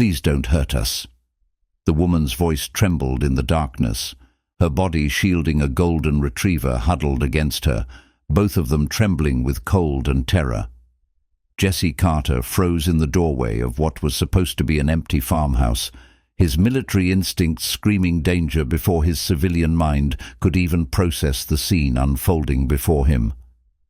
Please don't hurt us." The woman's voice trembled in the darkness, her body shielding a golden retriever huddled against her, both of them trembling with cold and terror. Jesse Carter froze in the doorway of what was supposed to be an empty farmhouse, his military instincts screaming danger before his civilian mind could even process the scene unfolding before him.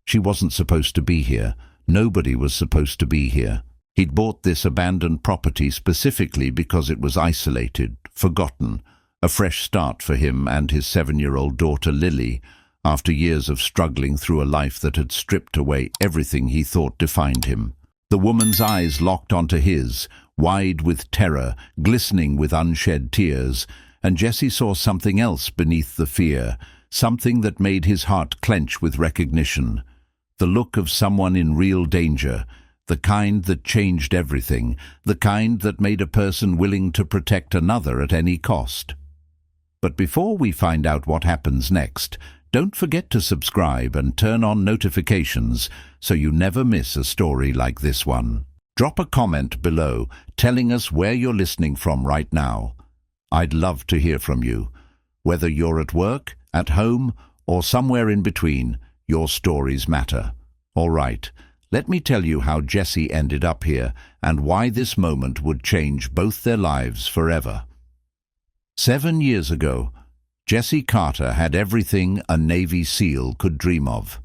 She wasn't supposed to be here. Nobody was supposed to be here. He'd bought this abandoned property specifically because it was isolated, forgotten, a fresh start for him and his 7-year-old daughter Lily, after years of struggling through a life that had stripped away everything he thought defined him. The woman's eyes locked onto his, wide with terror, glistening with unshed tears, and Jesse saw something else beneath the fear, something that made his heart clench with recognition. The look of someone in real danger, the kind that changed everything, the kind that made a person willing to protect another at any cost. But before we find out what happens next, don't forget to subscribe and turn on notifications so you never miss a story like this one. Drop a comment below telling us where you're listening from right now. I'd love to hear from you. Whether you're at work, at home, or somewhere in between, your stories matter. All right, let me tell you how Jesse ended up here and why this moment would change both their lives forever. 7 years ago, Jesse Carter had everything a Navy SEAL could dream of.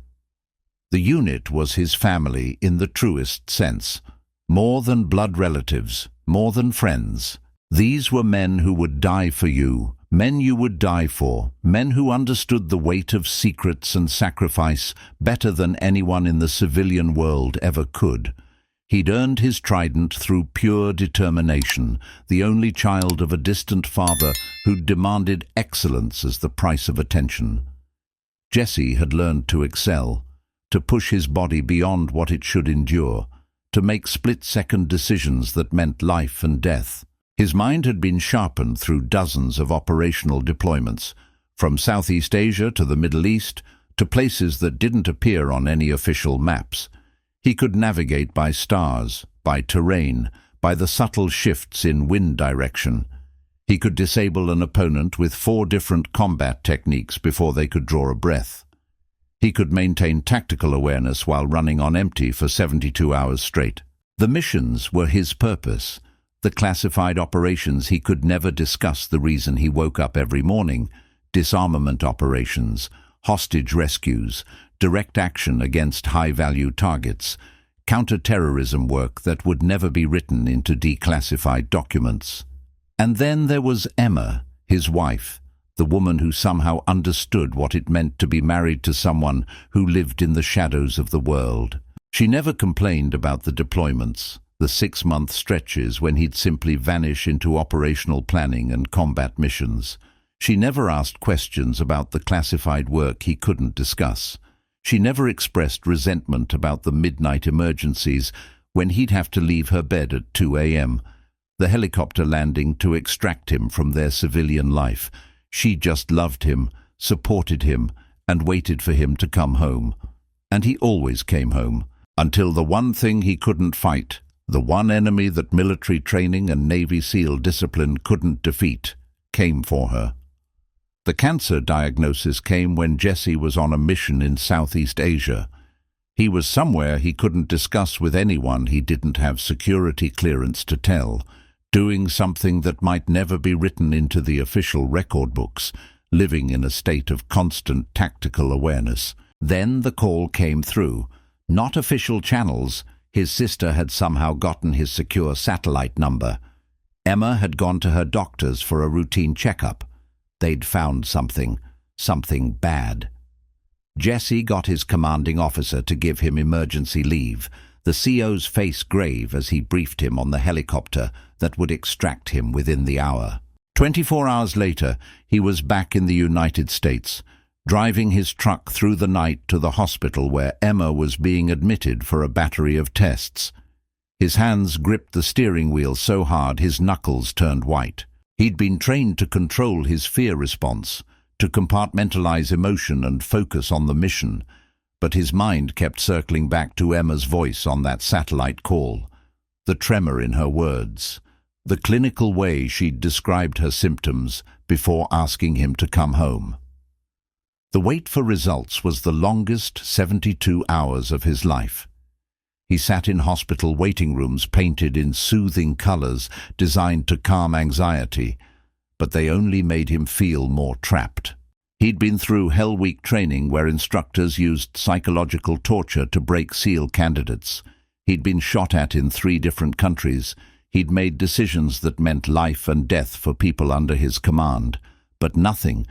The unit was his family in the truest sense. More than blood relatives, more than friends. These were men who would die for you, men you would die for, men who understood the weight of secrets and sacrifice better than anyone in the civilian world ever could. He'd earned his trident through pure determination, the only child of a distant father who'd demanded excellence as the price of attention. Jesse had learned to excel, to push his body beyond what it should endure, to make split-second decisions that meant life and death. His mind had been sharpened through dozens of operational deployments, from Southeast Asia to the Middle East, to places that didn't appear on any official maps. He could navigate by stars, by terrain, by the subtle shifts in wind direction. He could disable an opponent with 4 different combat techniques before they could draw a breath. He could maintain tactical awareness while running on empty for 72 hours straight. The missions were his purpose. The classified operations he could never discuss the reason he woke up every morning. Disarmament operations, hostage rescues, direct action against high-value targets, counter-terrorism work that would never be written into declassified documents. And then there was Emma, his wife, the woman who somehow understood what it meant to be married to someone who lived in the shadows of the world. She never complained about the deployments, the 6-month stretches when he'd simply vanish into operational planning and combat missions. She never asked questions about the classified work he couldn't discuss. She never expressed resentment about the midnight emergencies when he'd have to leave her bed at 2 a.m., the helicopter landing to extract him from their civilian life. She just loved him, supported him, and waited for him to come home. And he always came home, until the one thing he couldn't fight, the one enemy that military training and Navy SEAL discipline couldn't defeat, came for her. The cancer diagnosis came when Jesse was on a mission in Southeast Asia. He was somewhere he couldn't discuss with anyone he didn't have security clearance to tell, doing something that might never be written into the official record books, living in a state of constant tactical awareness. Then the call came through. Not official channels. His sister had somehow gotten his secure satellite number. Emma had gone to her doctors for a routine checkup. They'd found something bad. Jesse got his commanding officer to give him emergency leave, the CO's face grave as he briefed him on the helicopter that would extract him within the hour. 24 hours later, he was back in the United States, driving his truck through the night to the hospital where Emma was being admitted for a battery of tests. His hands gripped the steering wheel so hard his knuckles turned white. He'd been trained to control his fear response, to compartmentalize emotion and focus on the mission, but his mind kept circling back to Emma's voice on that satellite call, the tremor in her words, the clinical way she'd described her symptoms before asking him to come home. The wait for results was the longest 72 hours of his life. He sat in hospital waiting rooms painted in soothing colors designed to calm anxiety, but they only made him feel more trapped. He'd been through Hell Week training where instructors used psychological torture to break SEAL candidates. He'd been shot at in 3 different countries. He'd made decisions that meant life and death for people under his command. But nothing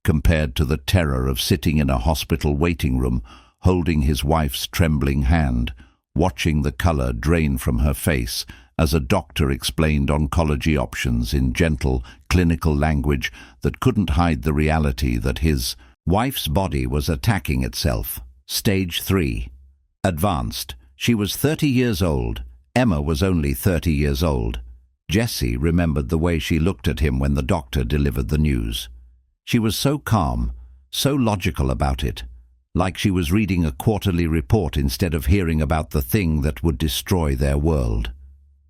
compared to the terror of sitting in a hospital waiting room, holding his wife's trembling hand, watching the color drain from her face as a doctor explained oncology options in gentle, clinical language that couldn't hide the reality that his wife's body was attacking itself. Stage 3. Advanced. She was 30 years old. Emma was only 30 years old. Jessie remembered the way she looked at him when the doctor delivered the news. She was so calm, so logical about it, like she was reading a quarterly report instead of hearing about the thing that would destroy their world.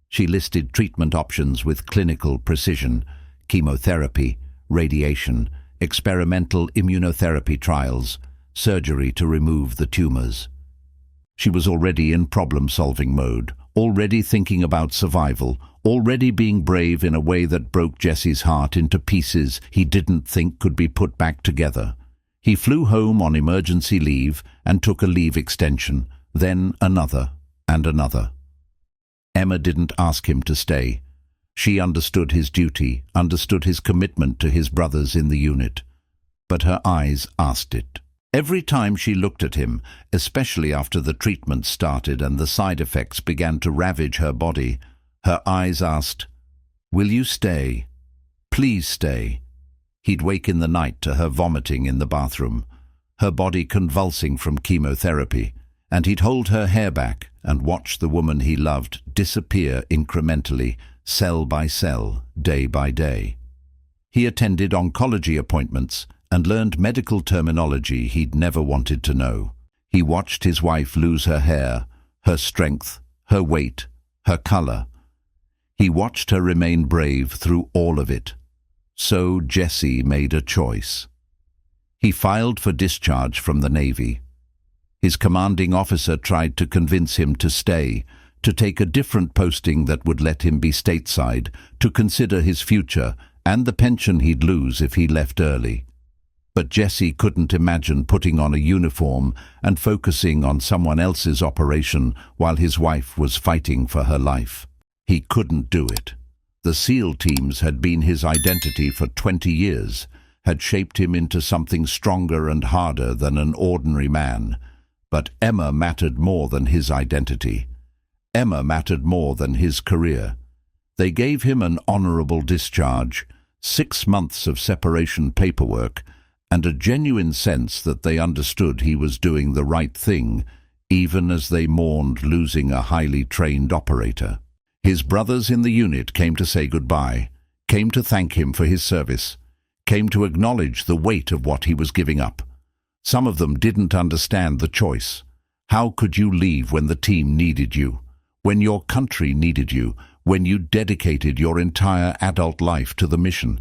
She listed treatment options with clinical precision: chemotherapy, radiation, experimental immunotherapy trials, surgery to remove the tumors. She was already in problem-solving mode, already thinking about survival, already being brave in a way that broke Jesse's heart into pieces he didn't think could be put back together. He flew home on emergency leave and took a leave extension, then another and another. Emma didn't ask him to stay. She understood his duty, understood his commitment to his brothers in the unit. But her eyes asked it. Every time she looked at him, especially after the treatment started and the side effects began to ravage her body, her eyes asked, "Will you stay? Please stay." He'd wake in the night to her vomiting in the bathroom, her body convulsing from chemotherapy, and he'd hold her hair back and watch the woman he loved disappear incrementally, cell by cell, day by day. He attended oncology appointments and learned medical terminology he'd never wanted to know. He watched his wife lose her hair, her strength, her weight, her color. He watched her remain brave through all of it. So Jesse made a choice. He filed for discharge from the Navy. His commanding officer tried to convince him to stay, to take a different posting that would let him be stateside, to consider his future and the pension he'd lose if he left early. But Jesse couldn't imagine putting on a uniform and focusing on someone else's operation while his wife was fighting for her life. He couldn't do it. The SEAL teams had been his identity for 20 years, had shaped him into something stronger and harder than an ordinary man. But Emma mattered more than his identity. Emma mattered more than his career. They gave him an honorable discharge, 6 months of separation paperwork, and a genuine sense that they understood he was doing the right thing, even as they mourned losing a highly trained operator. His brothers in the unit came to say goodbye, came to thank him for his service, came to acknowledge the weight of what he was giving up. Some of them didn't understand the choice. How could you leave when the team needed you, when your country needed you, when you dedicated your entire adult life to the mission?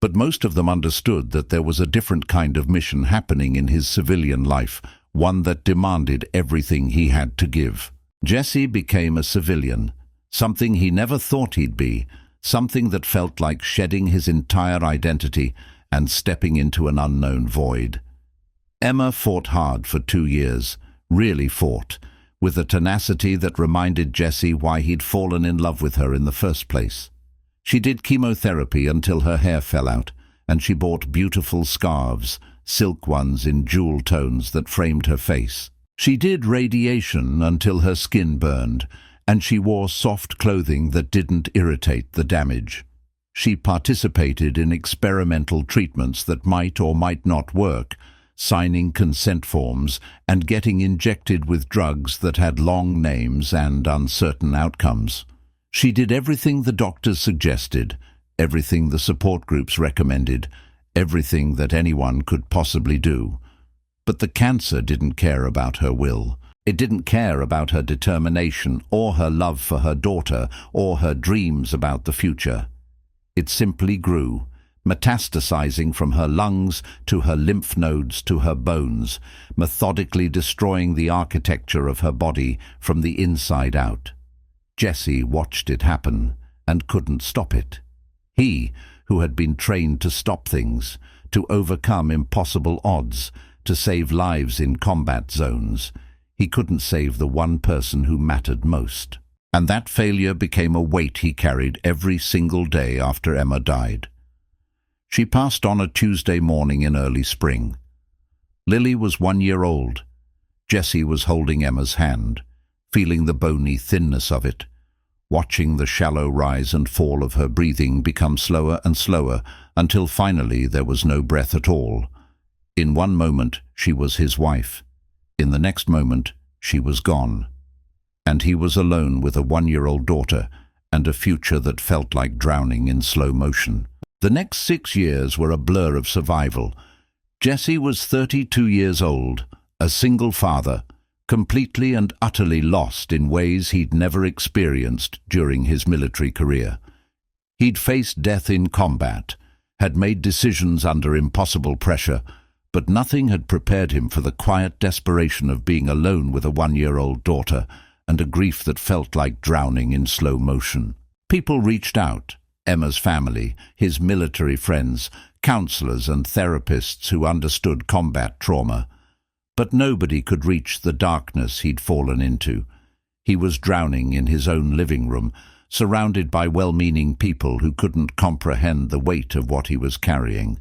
But most of them understood that there was a different kind of mission happening in his civilian life, one that demanded everything he had to give. Jesse became a civilian, something he never thought he'd be, something that felt like shedding his entire identity and stepping into an unknown void. Emma fought hard for 2 years, really fought, with a tenacity that reminded Jesse why he'd fallen in love with her in the first place. She did chemotherapy until her hair fell out, and she bought beautiful scarves, silk ones in jewel tones that framed her face. She did radiation until her skin burned, and she wore soft clothing that didn't irritate the damage. She participated in experimental treatments that might or might not work, signing consent forms and getting injected with drugs that had long names and uncertain outcomes. She did everything the doctors suggested, everything the support groups recommended, everything that anyone could possibly do. But the cancer didn't care about her will. It didn't care about her determination or her love for her daughter or her dreams about the future. It simply grew, metastasizing from her lungs to her lymph nodes to her bones, methodically destroying the architecture of her body from the inside out. Jesse watched it happen and couldn't stop it. He, who had been trained to stop things, to overcome impossible odds, to save lives in combat zones, he couldn't save the one person who mattered most. And that failure became a weight he carried every single day after Emma died. She passed on a Tuesday morning in early spring. Lily was 1 year old. Jesse was holding Emma's hand, feeling the bony thinness of it, watching the shallow rise and fall of her breathing become slower and slower until finally there was no breath at all. In one moment she was his wife. In the next moment she was gone. And he was alone with a 1-year-old daughter and a future that felt like drowning in slow motion. The next 6 years were a blur of survival. Jesse was 32 years old, a single father, completely and utterly lost in ways he'd never experienced during his military career. He'd faced death in combat, had made decisions under impossible pressure, but nothing had prepared him for the quiet desperation of being alone with a 1-year-old daughter and a grief that felt like drowning in slow motion. People reached out. Emma's family, his military friends, counselors and therapists who understood combat trauma. But nobody could reach the darkness he'd fallen into. He was drowning in his own living room, surrounded by well-meaning people who couldn't comprehend the weight of what he was carrying.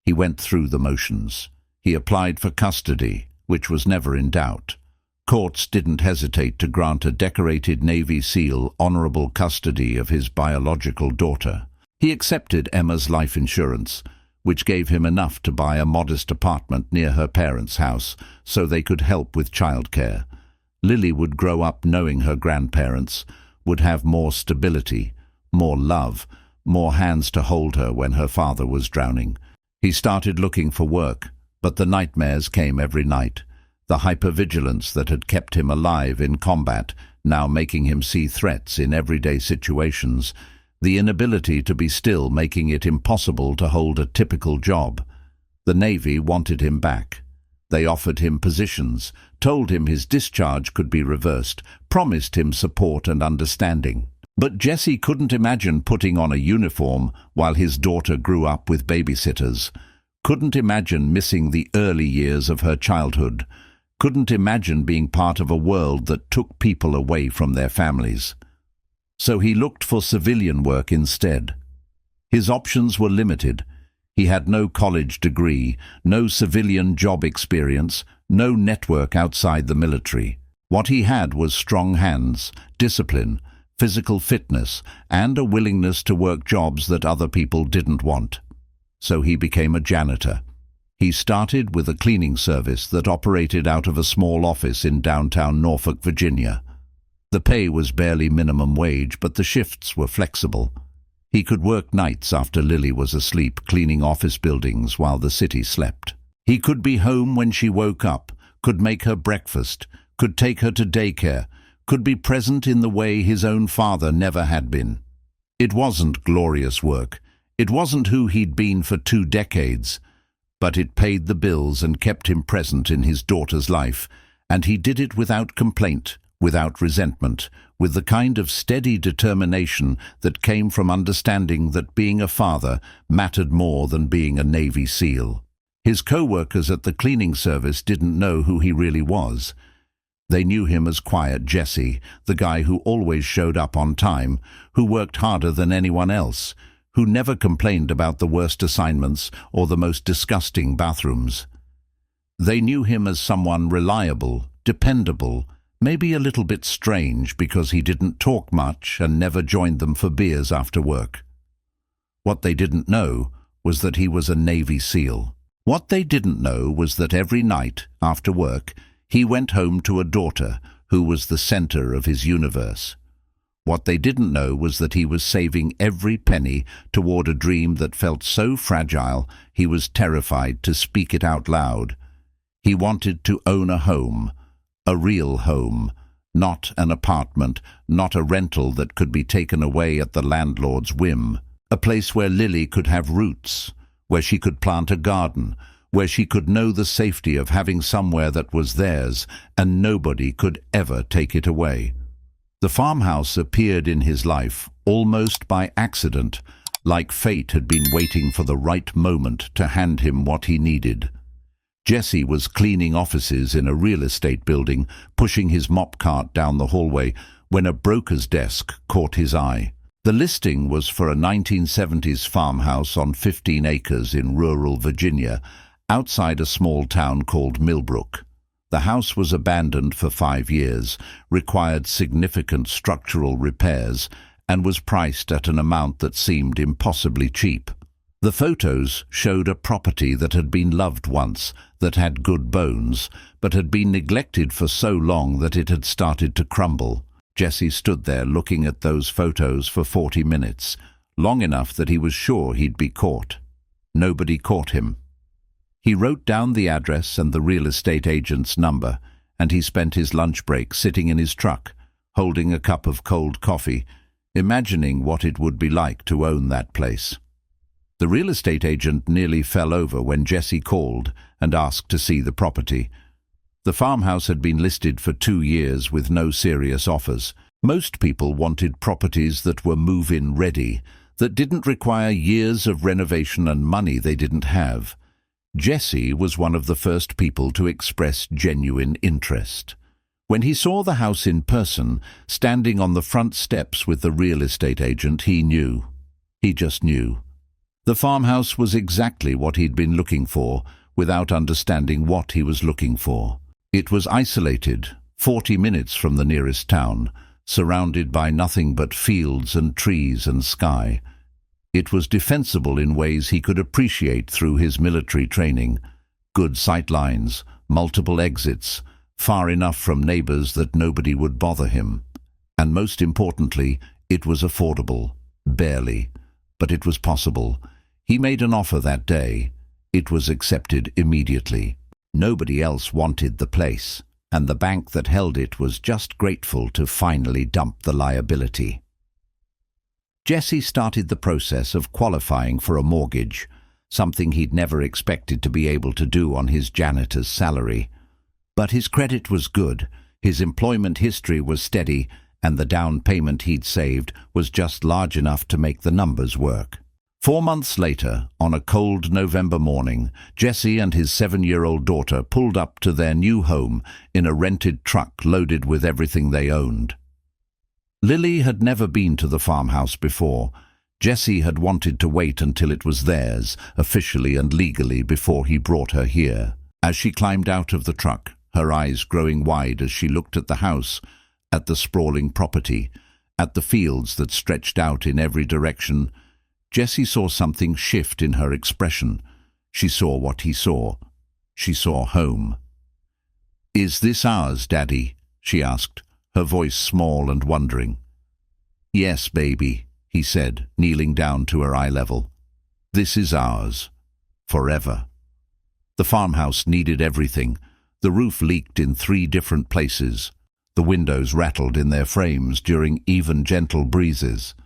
He went through the motions. He applied for custody, which was never in doubt. Courts didn't hesitate to grant a decorated Navy SEAL honorable custody of his biological daughter. He accepted Emma's life insurance, which gave him enough to buy a modest apartment near her parents' house so they could help with childcare. Lily would grow up knowing her grandparents, would have more stability, more love, more hands to hold her when her father was drowning. He started looking for work, but the nightmares came every night. The hypervigilance that had kept him alive in combat, now making him see threats in everyday situations, the inability to be still making it impossible to hold a typical job. The Navy wanted him back. They offered him positions, told him his discharge could be reversed, promised him support and understanding. But Jesse couldn't imagine putting on a uniform while his daughter grew up with babysitters, couldn't imagine missing the early years of her childhood, couldn't imagine being part of a world that took people away from their families. So he looked for civilian work instead. His options were limited. He had no college degree, no civilian job experience, no network outside the military. What he had was strong hands, discipline, physical fitness, and a willingness to work jobs that other people didn't want. So he became a janitor. He started with a cleaning service that operated out of a small office in downtown Norfolk, Virginia. The pay was barely minimum wage, but the shifts were flexible. He could work nights after Lily was asleep, cleaning office buildings while the city slept. He could be home when she woke up, could make her breakfast, could take her to daycare, could be present in the way his own father never had been. It wasn't glorious work. It wasn't who he'd been for 2 decades. But it paid the bills and kept him present in his daughter's life, and he did it without complaint, without resentment, with the kind of steady determination that came from understanding that being a father mattered more than being a Navy SEAL. His co-workers at the cleaning service didn't know who he really was. They knew him as Quiet Jesse, the guy who always showed up on time, who worked harder than anyone else, who never complained about the worst assignments or the most disgusting bathrooms. They knew him as someone reliable, dependable, maybe a little bit strange because he didn't talk much and never joined them for beers after work. What they didn't know was that he was a Navy SEAL. What they didn't know was that every night, after work, he went home to a daughter who was the center of his universe. What they didn't know was that he was saving every penny toward a dream that felt so fragile he was terrified to speak it out loud. He wanted to own a home, A real home, not an apartment, not a rental that could be taken away at the landlord's whim. A place where Lily could have roots, where she could plant a garden, where she could know the safety of having somewhere that was theirs and nobody could ever take it away. The farmhouse appeared in his life almost by accident, like fate had been waiting for the right moment to hand him what he needed. Jesse was cleaning offices in a real estate building, pushing his mop cart down the hallway, when a broker's desk caught his eye. The listing was for a 1970s farmhouse on 15 acres in rural Virginia, outside a small town called Millbrook. The house was abandoned for 5 years, required significant structural repairs, and was priced at an amount that seemed impossibly cheap. The photos showed a property that had been loved once, that had good bones, but had been neglected for so long that it had started to crumble. Jesse stood there looking at those photos for 40 minutes, long enough that he was sure he'd be caught. Nobody caught him. He wrote down the address and the real estate agent's number, and he spent his lunch break sitting in his truck, holding a cup of cold coffee, imagining what it would be like to own that place. The real estate agent nearly fell over when Jesse called and asked to see the property. The farmhouse had been listed for 2 years with no serious offers. Most people wanted properties that were move-in ready, that didn't require years of renovation and money they didn't have. Jesse was one of the first people to express genuine interest. When he saw the house in person, standing on the front steps with the real estate agent, he knew. He just knew. The farmhouse was exactly what he'd been looking for, without understanding what he was looking for. It was isolated, 40 minutes from the nearest town, surrounded by nothing but fields and trees and sky. It was defensible in ways he could appreciate through his military training. Good sight lines, multiple exits, far enough from neighbors that nobody would bother him. And most importantly, it was affordable. Barely. But it was possible. He made an offer that day. It was accepted immediately. Nobody else wanted the place, and the bank that held it was just grateful to finally dump the liability. Jesse started the process of qualifying for a mortgage, something he'd never expected to be able to do on his janitor's salary. But his credit was good, his employment history was steady, and the down payment he'd saved was just large enough to make the numbers work. 4 months later, on a cold November morning, Jesse and his 7-year-old daughter pulled up to their new home in a rented truck loaded with everything they owned. Lily had never been to the farmhouse before. Jesse had wanted to wait until it was theirs, officially and legally, before he brought her here. As she climbed out of the truck, her eyes growing wide as she looked at the house, at the sprawling property, at the fields that stretched out in every direction, Jesse saw something shift in her expression. She saw what he saw. She saw home. "Is this ours, Daddy?" she asked, her voice small and wondering. "Yes, baby," he said, kneeling down to her eye level. "This is ours. Forever." The farmhouse needed everything. The roof leaked in 3 different places. The windows rattled in their frames during even gentle breezes.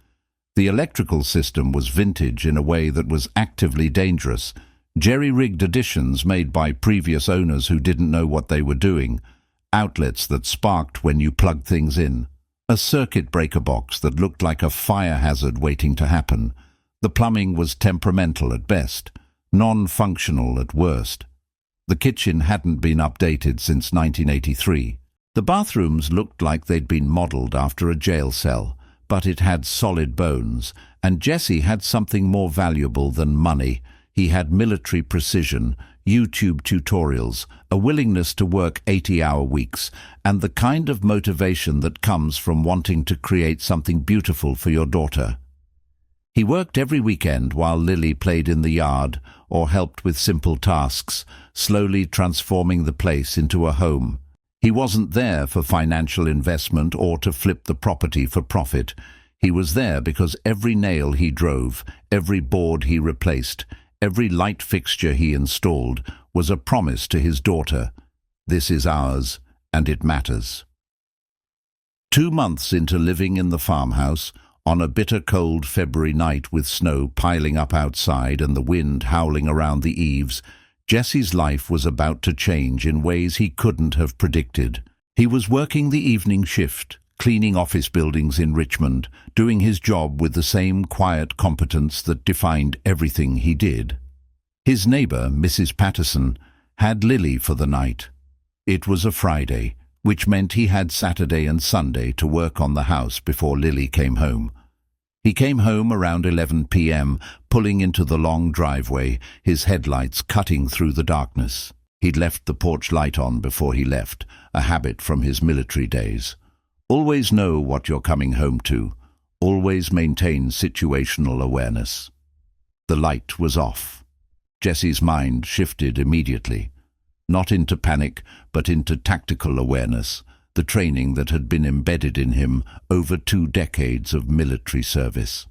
The electrical system was vintage in a way that was actively dangerous. Jerry-rigged additions made by previous owners who didn't know what they were doing. Outlets that sparked when you plugged things in. A circuit breaker box that looked like a fire hazard waiting to happen. The plumbing was temperamental at best, non-functional at worst. The kitchen hadn't been updated since 1983. The bathrooms looked like they'd been modeled after a jail cell, but it had solid bones, and Jesse had something more valuable than money. He had military precision, YouTube tutorials, a willingness to work 80-hour weeks, and the kind of motivation that comes from wanting to create something beautiful for your daughter. He worked every weekend while Lily played in the yard or helped with simple tasks, slowly transforming the place into a home. He wasn't there for financial investment or to flip the property for profit. He was there because every nail he drove, every board he replaced, every light fixture he installed was a promise to his daughter. This is ours, and it matters. 2 months into living in the farmhouse, on a bitter cold February night with snow piling up outside and the wind howling around the eaves, Jesse's life was about to change in ways he couldn't have predicted. He was working the evening shift, cleaning office buildings in Richmond, doing his job with the same quiet competence that defined everything he did. His neighbour, Mrs. Patterson, had Lily for the night. It was a Friday, which meant he had Saturday and Sunday to work on the house before Lily came home. He came home around 11 p.m., pulling into the long driveway, his headlights cutting through the darkness. He'd left the porch light on before he left, a habit from his military days. Always know what you're coming home to. Always maintain situational awareness. The light was off. Jesse's mind shifted immediately. Not into panic, but into tactical awareness, the training that had been embedded in him over 2 decades of military service.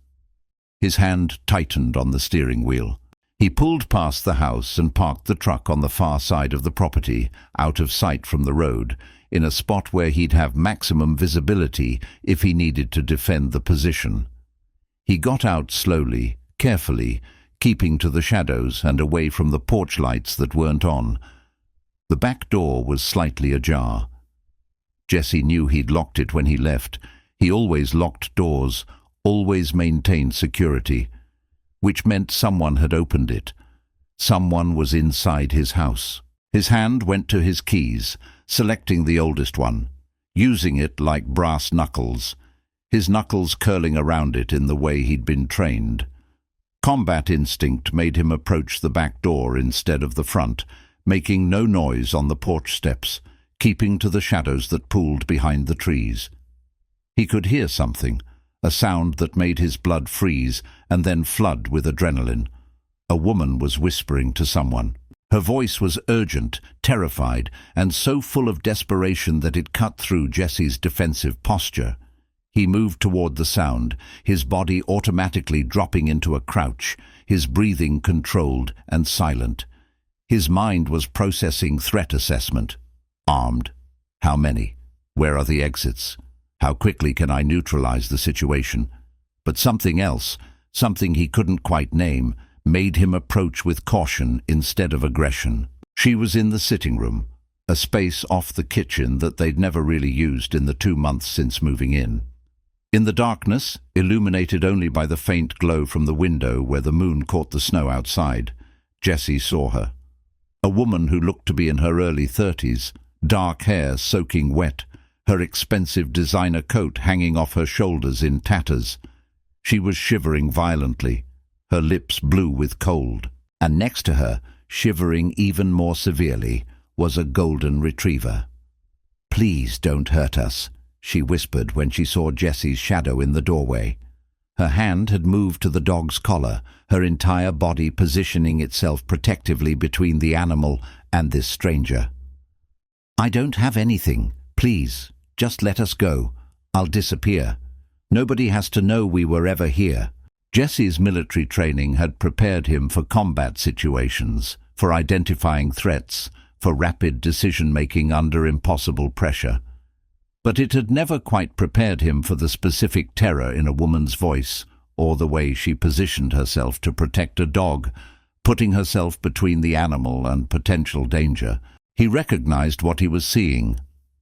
His hand tightened on the steering wheel. He pulled past the house and parked the truck on the far side of the property, out of sight from the road, in a spot where he'd have maximum visibility if he needed to defend the position. He got out slowly, carefully, keeping to the shadows and away from the porch lights that weren't on. The back door was slightly ajar. Jesse knew he'd locked it when he left. He always locked doors, always maintained security, which meant someone had opened it. Someone was inside his house. His hand went to his keys, selecting the oldest one, using it like brass knuckles, his knuckles curling around it in the way he'd been trained. Combat instinct made him approach the back door instead of the front, making no noise on the porch steps, keeping to the shadows that pooled behind the trees. He could hear something, a sound that made his blood freeze and then flood with adrenaline. A woman was whispering to someone. Her voice was urgent, terrified, and so full of desperation that it cut through Jesse's defensive posture. He moved toward the sound, his body automatically dropping into a crouch, his breathing controlled and silent. His mind was processing threat assessment. Armed? How many? Where are the exits? How quickly can I neutralize the situation? But something else, something he couldn't quite name, made him approach with caution instead of aggression. She was in the sitting room, a space off the kitchen that they'd never really used in the 2 months since moving in. In the darkness, illuminated only by the faint glow from the window where the moon caught the snow outside, Jesse saw her. A woman who looked to be in her early 30s, dark hair soaking wet, her expensive designer coat hanging off her shoulders in tatters. She was shivering violently, her lips blue with cold, and next to her, shivering even more severely, was a golden retriever. "Please don't hurt us," she whispered when she saw Jesse's shadow in the doorway. Her hand had moved to the dog's collar, her entire body positioning itself protectively between the animal and this stranger. "I don't have anything. Please, just let us go. I'll disappear. Nobody has to know we were ever here." Jesse's military training had prepared him for combat situations, for identifying threats, for rapid decision-making under impossible pressure. But it had never quite prepared him for the specific terror in a woman's voice, or the way she positioned herself to protect a dog, putting herself between the animal and potential danger. He recognized what he was seeing.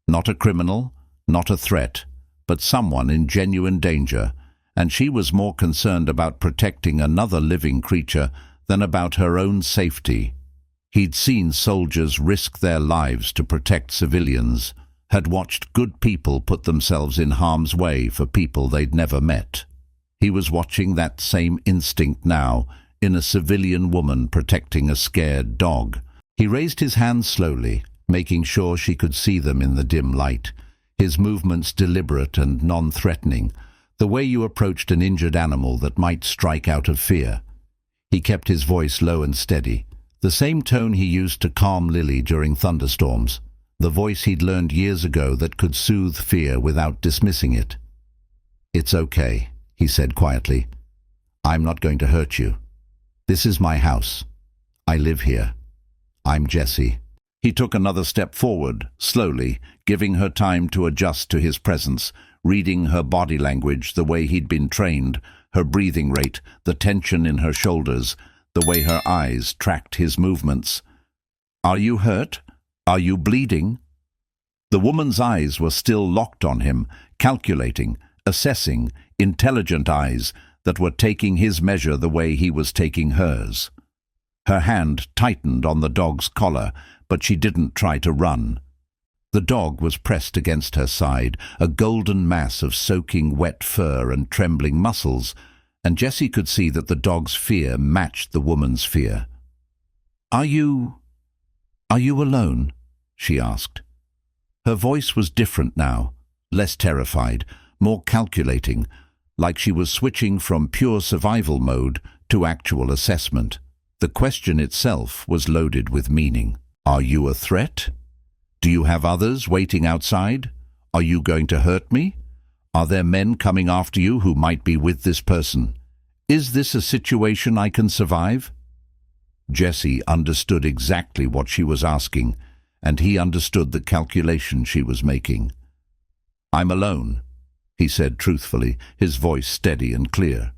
Not a criminal, not a threat, but someone in genuine danger, and she was more concerned about protecting another living creature than about her own safety. He'd seen soldiers risk their lives to protect civilians, had watched good people put themselves in harm's way for people they'd never met. He was watching that same instinct now in a civilian woman protecting a scared dog. He raised his hands slowly, making sure she could see them in the dim light, his movements deliberate and non-threatening, the way you approached an injured animal that might strike out of fear. He kept his voice low and steady, the same tone he used to calm Lily during thunderstorms, the voice he'd learned years ago that could soothe fear without dismissing it. "It's okay," he said quietly. "I'm not going to hurt you. This is my house. I live here. I'm Jesse." He took another step forward, slowly, giving her time to adjust to his presence, reading her body language the way he'd been trained, her breathing rate, the tension in her shoulders, the way her eyes tracked his movements. "Are you hurt? Are you bleeding?" The woman's eyes were still locked on him, calculating, assessing, intelligent eyes that were taking his measure the way he was taking hers. Her hand tightened on the dog's collar, but she didn't try to run. The dog was pressed against her side, a golden mass of soaking wet fur and trembling muscles, and Jessie could see that the dog's fear matched the woman's fear. Are you alone?" she asked. Her voice was different now, less terrified, more calculating, like she was switching from pure survival mode to actual assessment. The question itself was loaded with meaning. "Are you a threat? Do you have others waiting outside? Are you going to hurt me? Are there men coming after you who might be with this person? Is this a situation I can survive?" Jessie understood exactly what she was asking, and he understood the calculation she was making. "I'm alone," he said truthfully, his voice steady and clear.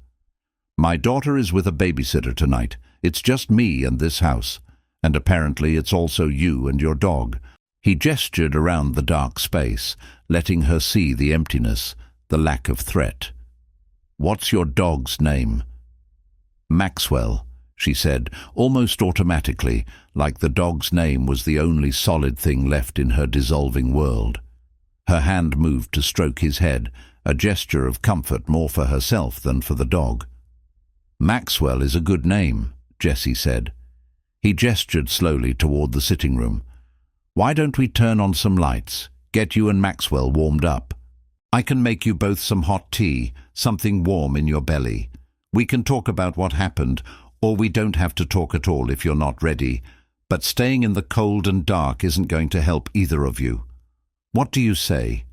"My daughter is with a babysitter tonight. It's just me and this house, and apparently it's also you and your dog." He gestured around the dark space, letting her see the emptiness, the lack of threat. "What's your dog's name?" "Maxwell," she said, almost automatically, like the dog's name was the only solid thing left in her dissolving world. Her hand moved to stroke his head, a gesture of comfort more for herself than for the dog. "Maxwell is a good name," Jessie said. He gestured slowly toward the sitting room. "Why don't we turn on some lights, get you and Maxwell warmed up? I can make you both some hot tea, something warm in your belly. We can talk about what happened, or we don't have to talk at all if you're not ready, but staying in the cold and dark isn't going to help either of you. What do you say?"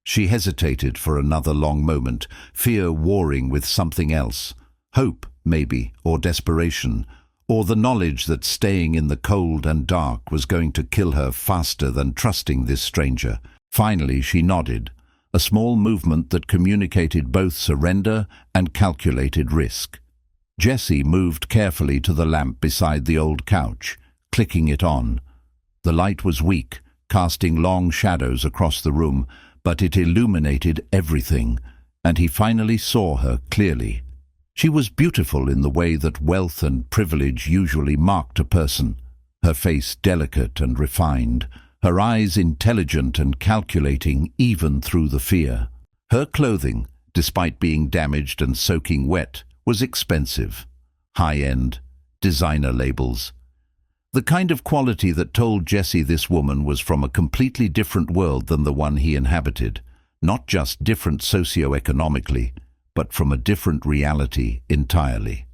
She hesitated for another long moment, fear warring with something else. Hope, maybe, or desperation, or the knowledge that staying in the cold and dark was going to kill her faster than trusting this stranger. Finally she nodded, a small movement that communicated both surrender and calculated risk. Jessie moved carefully to the lamp beside the old couch, clicking it on. The light was weak, casting long shadows across the room, but it illuminated everything, and he finally saw her clearly. She was beautiful in the way that wealth and privilege usually marked a person, her face delicate and refined, her eyes intelligent and calculating even through the fear. Her clothing, despite being damaged and soaking wet, was expensive, high-end, designer labels. The kind of quality that told Jessie this woman was from a completely different world than the one he inhabited, not just different socio-economically, but from a different reality entirely.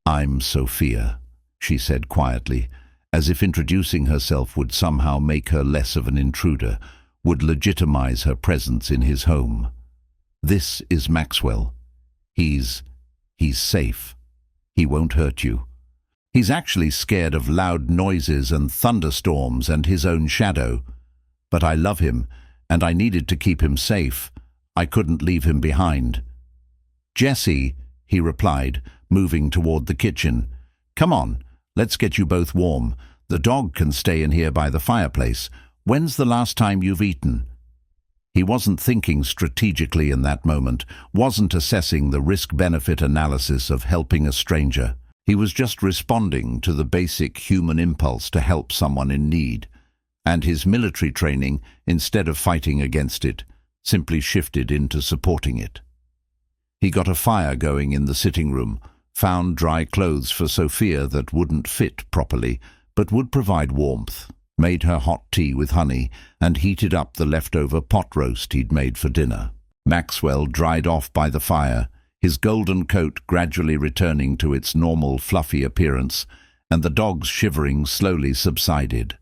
"I'm Sophia," she said quietly, as if introducing herself would somehow make her less of an intruder, would legitimize her presence in his home. "This is Maxwell. He's safe. He won't hurt you. He's actually scared of loud noises and thunderstorms and his own shadow. But I love him, and I needed to keep him safe. I couldn't leave him behind." "Jessie," he replied, moving toward the kitchen. "Come on, let's get you both warm. The dog can stay in here by the fireplace. When's the last time you've eaten?" He wasn't thinking strategically in that moment, wasn't assessing the risk-benefit analysis of helping a stranger. He was just responding to the basic human impulse to help someone in need, and his military training, instead of fighting against it, simply shifted into supporting it. He got a fire going in the sitting room, found dry clothes for Sophia that wouldn't fit properly, but would provide warmth, made her hot tea with honey, and heated up the leftover pot roast he'd made for dinner. Maxwell dried off by the fire, his golden coat gradually returning to its normal fluffy appearance, and the dog's shivering slowly subsided.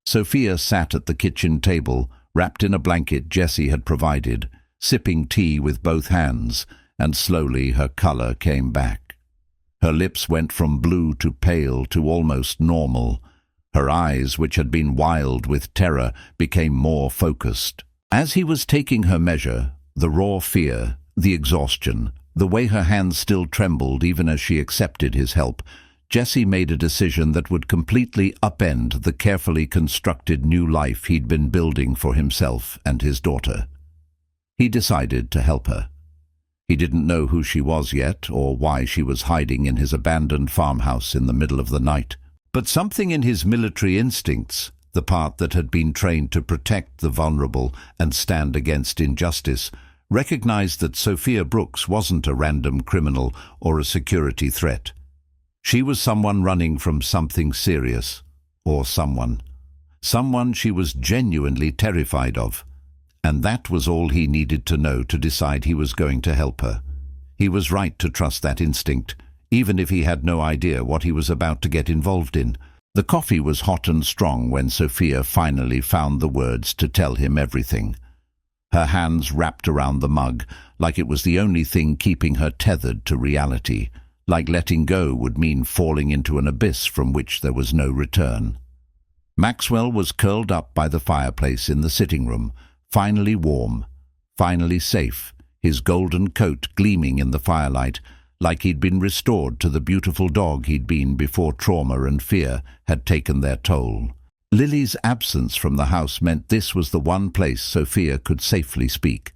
Sophia sat at the kitchen table, wrapped in a blanket Jessie had provided, sipping tea with both hands, and slowly her color came back. Her lips went from blue to pale to almost normal. Her eyes, which had been wild with terror, became more focused. As he was taking her measure, the raw fear, the exhaustion, the way her hands still trembled even as she accepted his help, Jesse made a decision that would completely upend the carefully constructed new life he'd been building for himself and his daughter. He decided to help her. He didn't know who she was yet or why she was hiding in his abandoned farmhouse in the middle of the night. But something in his military instincts, the part that had been trained to protect the vulnerable and stand against injustice, recognized that Sophia Brooks wasn't a random criminal or a security threat. She was someone running from something serious, or someone she was genuinely terrified of. And that was all he needed to know to decide he was going to help her. He was right to trust that instinct, even if he had no idea what he was about to get involved in. The coffee was hot and strong when Sophia finally found the words to tell him everything. Her hands wrapped around the mug, like it was the only thing keeping her tethered to reality, like letting go would mean falling into an abyss from which there was no return. Maxwell was curled up by the fireplace in the sitting room, finally warm, finally safe, his golden coat gleaming in the firelight, like he'd been restored to the beautiful dog he'd been before trauma and fear had taken their toll. Lily's absence from the house meant this was the one place Sophia could safely speak,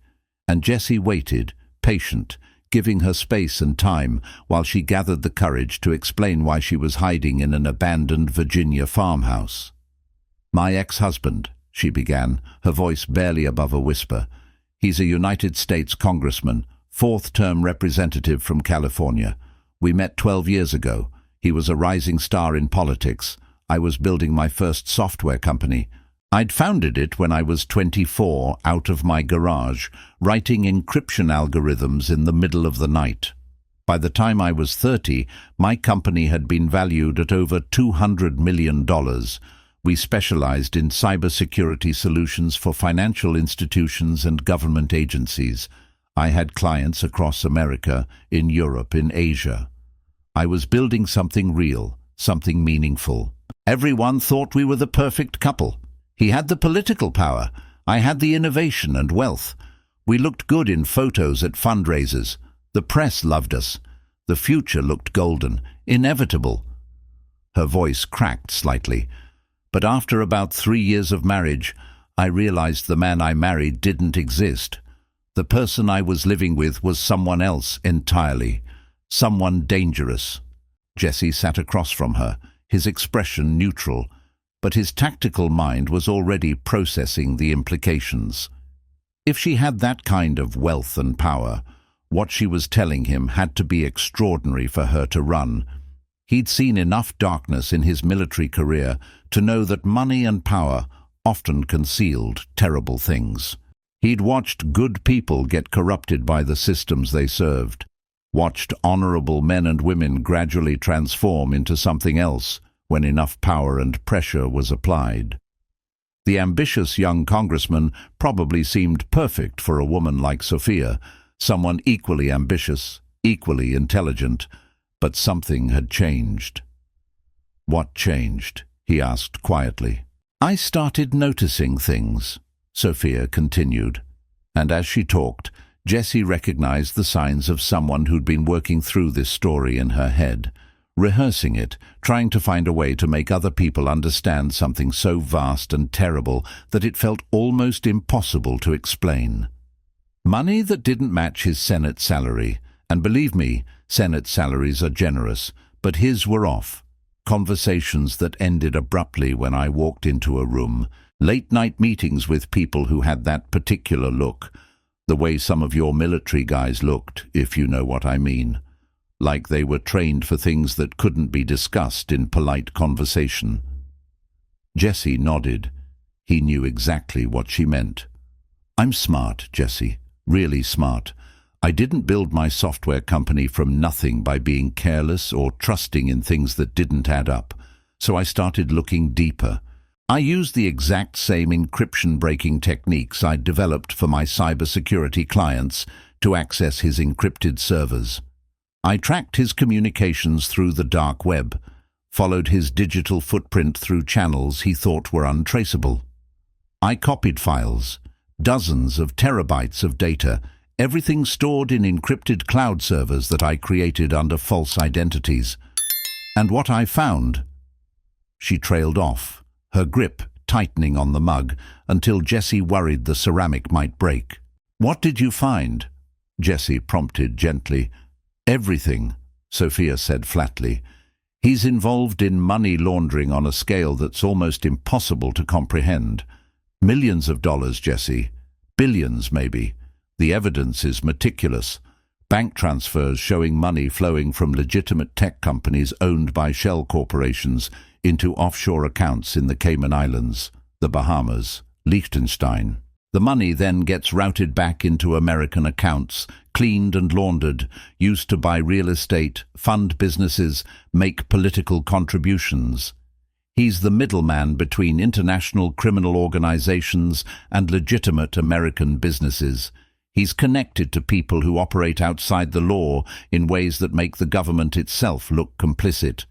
and Jesse waited, patient, giving her space and time while she gathered the courage to explain why she was hiding in an abandoned Virginia farmhouse. "My ex-husband," she began, her voice barely above a whisper. "He's a United States congressman, fourth-term representative from California. We met 12 years ago. He was a rising star in politics. I was building my first software company. I'd founded it when I was 24, out of my garage, writing encryption algorithms in the middle of the night. By the time I was 30, my company had been valued at over $200 million. We specialized in cybersecurity solutions for financial institutions and government agencies. I had clients across America, in Europe, in Asia. I was building something real, something meaningful. Everyone thought we were the perfect couple. He had the political power. I had the innovation and wealth. We looked good in photos at fundraisers. The press loved us. The future looked golden, inevitable." Her voice cracked slightly. "But after about 3 years of marriage, I realized the man I married didn't exist. The person I was living with was someone else entirely. Someone dangerous." Jesse sat across from her, his expression neutral, but his tactical mind was already processing the implications. If she had that kind of wealth and power, what she was telling him had to be extraordinary for her to run. He'd seen enough darkness in his military career to know that money and power often concealed terrible things. He'd watched good people get corrupted by the systems they served, watched honorable men and women gradually transform into something else when enough power and pressure was applied. The ambitious young congressman probably seemed perfect for a woman like Sophia, someone equally ambitious, equally intelligent, but something had changed. "What changed?" he asked quietly. "I started noticing things," Sophia continued, and as she talked, Jesse recognized the signs of someone who'd been working through this story in her head, rehearsing it, trying to find a way to make other people understand something so vast and terrible that it felt almost impossible to explain. Money that didn't match his Senate salary, and believe me, Senate salaries are generous, but his were off. Conversations that ended abruptly when I walked into a room, late-night meetings with people who had that particular look, the way some of your military guys looked, if you know what I mean. Like they were trained for things that couldn't be discussed in polite conversation. Jesse nodded. He knew exactly what she meant. "I'm smart, Jesse, really smart. I didn't build my software company from nothing by being careless or trusting in things that didn't add up. So I started looking deeper. I used the exact same encryption-breaking techniques I'd developed for my cybersecurity clients to access his encrypted servers. I tracked his communications through the dark web, followed his digital footprint through channels he thought were untraceable. I copied files, dozens of terabytes of data, everything stored in encrypted cloud servers that I created under false identities. And what I found... She trailed off, her grip tightening on the mug until Jessie worried the ceramic might break. "What did you find?" Jessie prompted gently. "Everything," Sophia said flatly. "He's involved in money laundering on a scale that's almost impossible to comprehend. Millions of dollars, Jessie. Billions, maybe. The evidence is meticulous. Bank transfers showing money flowing from legitimate tech companies owned by shell corporations into offshore accounts in the Cayman Islands, the Bahamas, Liechtenstein. The money then gets routed back into American accounts, cleaned and laundered, used to buy real estate, fund businesses, make political contributions. He's the middleman between international criminal organizations and legitimate American businesses. He's connected to people who operate outside the law in ways that make the government itself look complicit.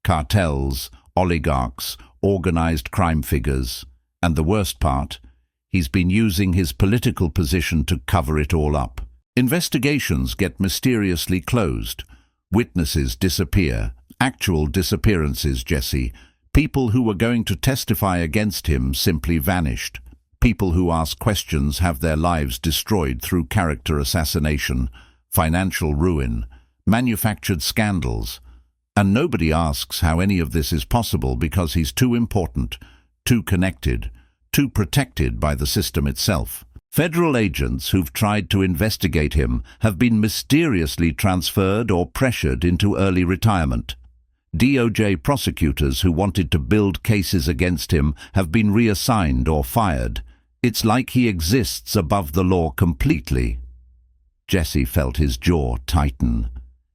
Cartels, oligarchs, organized crime figures. And the worst part, he's been using his political position to cover it all up. Investigations get mysteriously closed. Witnesses disappear. Actual disappearances, Jessie. People who were going to testify against him simply vanished. People who ask questions have their lives destroyed through character assassination, financial ruin, manufactured scandals. And nobody asks how any of this is possible because he's too important, too connected, too protected by the system itself. Federal agents who've tried to investigate him have been mysteriously transferred or pressured into early retirement. DOJ prosecutors who wanted to build cases against him have been reassigned or fired. It's like he exists above the law completely. Jessie felt his jaw tighten.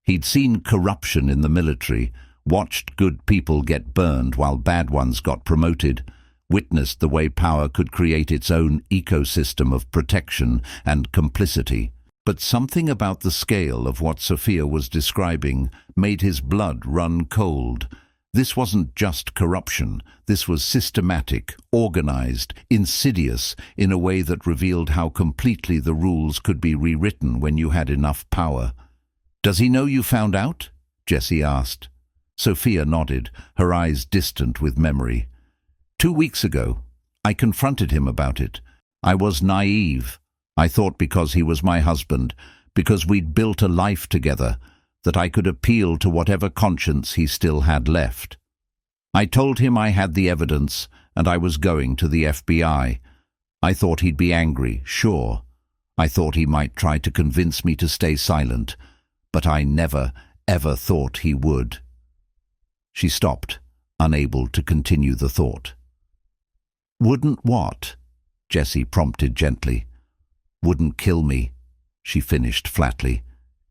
He'd seen corruption in the military, watched good people get burned while bad ones got promoted, witnessed the way power could create its own ecosystem of protection and complicity. But something about the scale of what Sophia was describing made his blood run cold. This wasn't just corruption. This was systematic, organized, insidious, in a way that revealed how completely the rules could be rewritten when you had enough power. "Does he know you found out?" Jessie asked. Sophia nodded, her eyes distant with memory. 2 weeks ago, I confronted him about it. I was naive. I thought because he was my husband, because we'd built a life together, that I could appeal to whatever conscience he still had left. I told him I had the evidence and I was going to the FBI. I thought he'd be angry, sure. I thought he might try to convince me to stay silent, but I never, ever thought he would. She stopped, unable to continue the thought. "Wouldn't what?" Jessie prompted gently. "Wouldn't kill me," she finished flatly.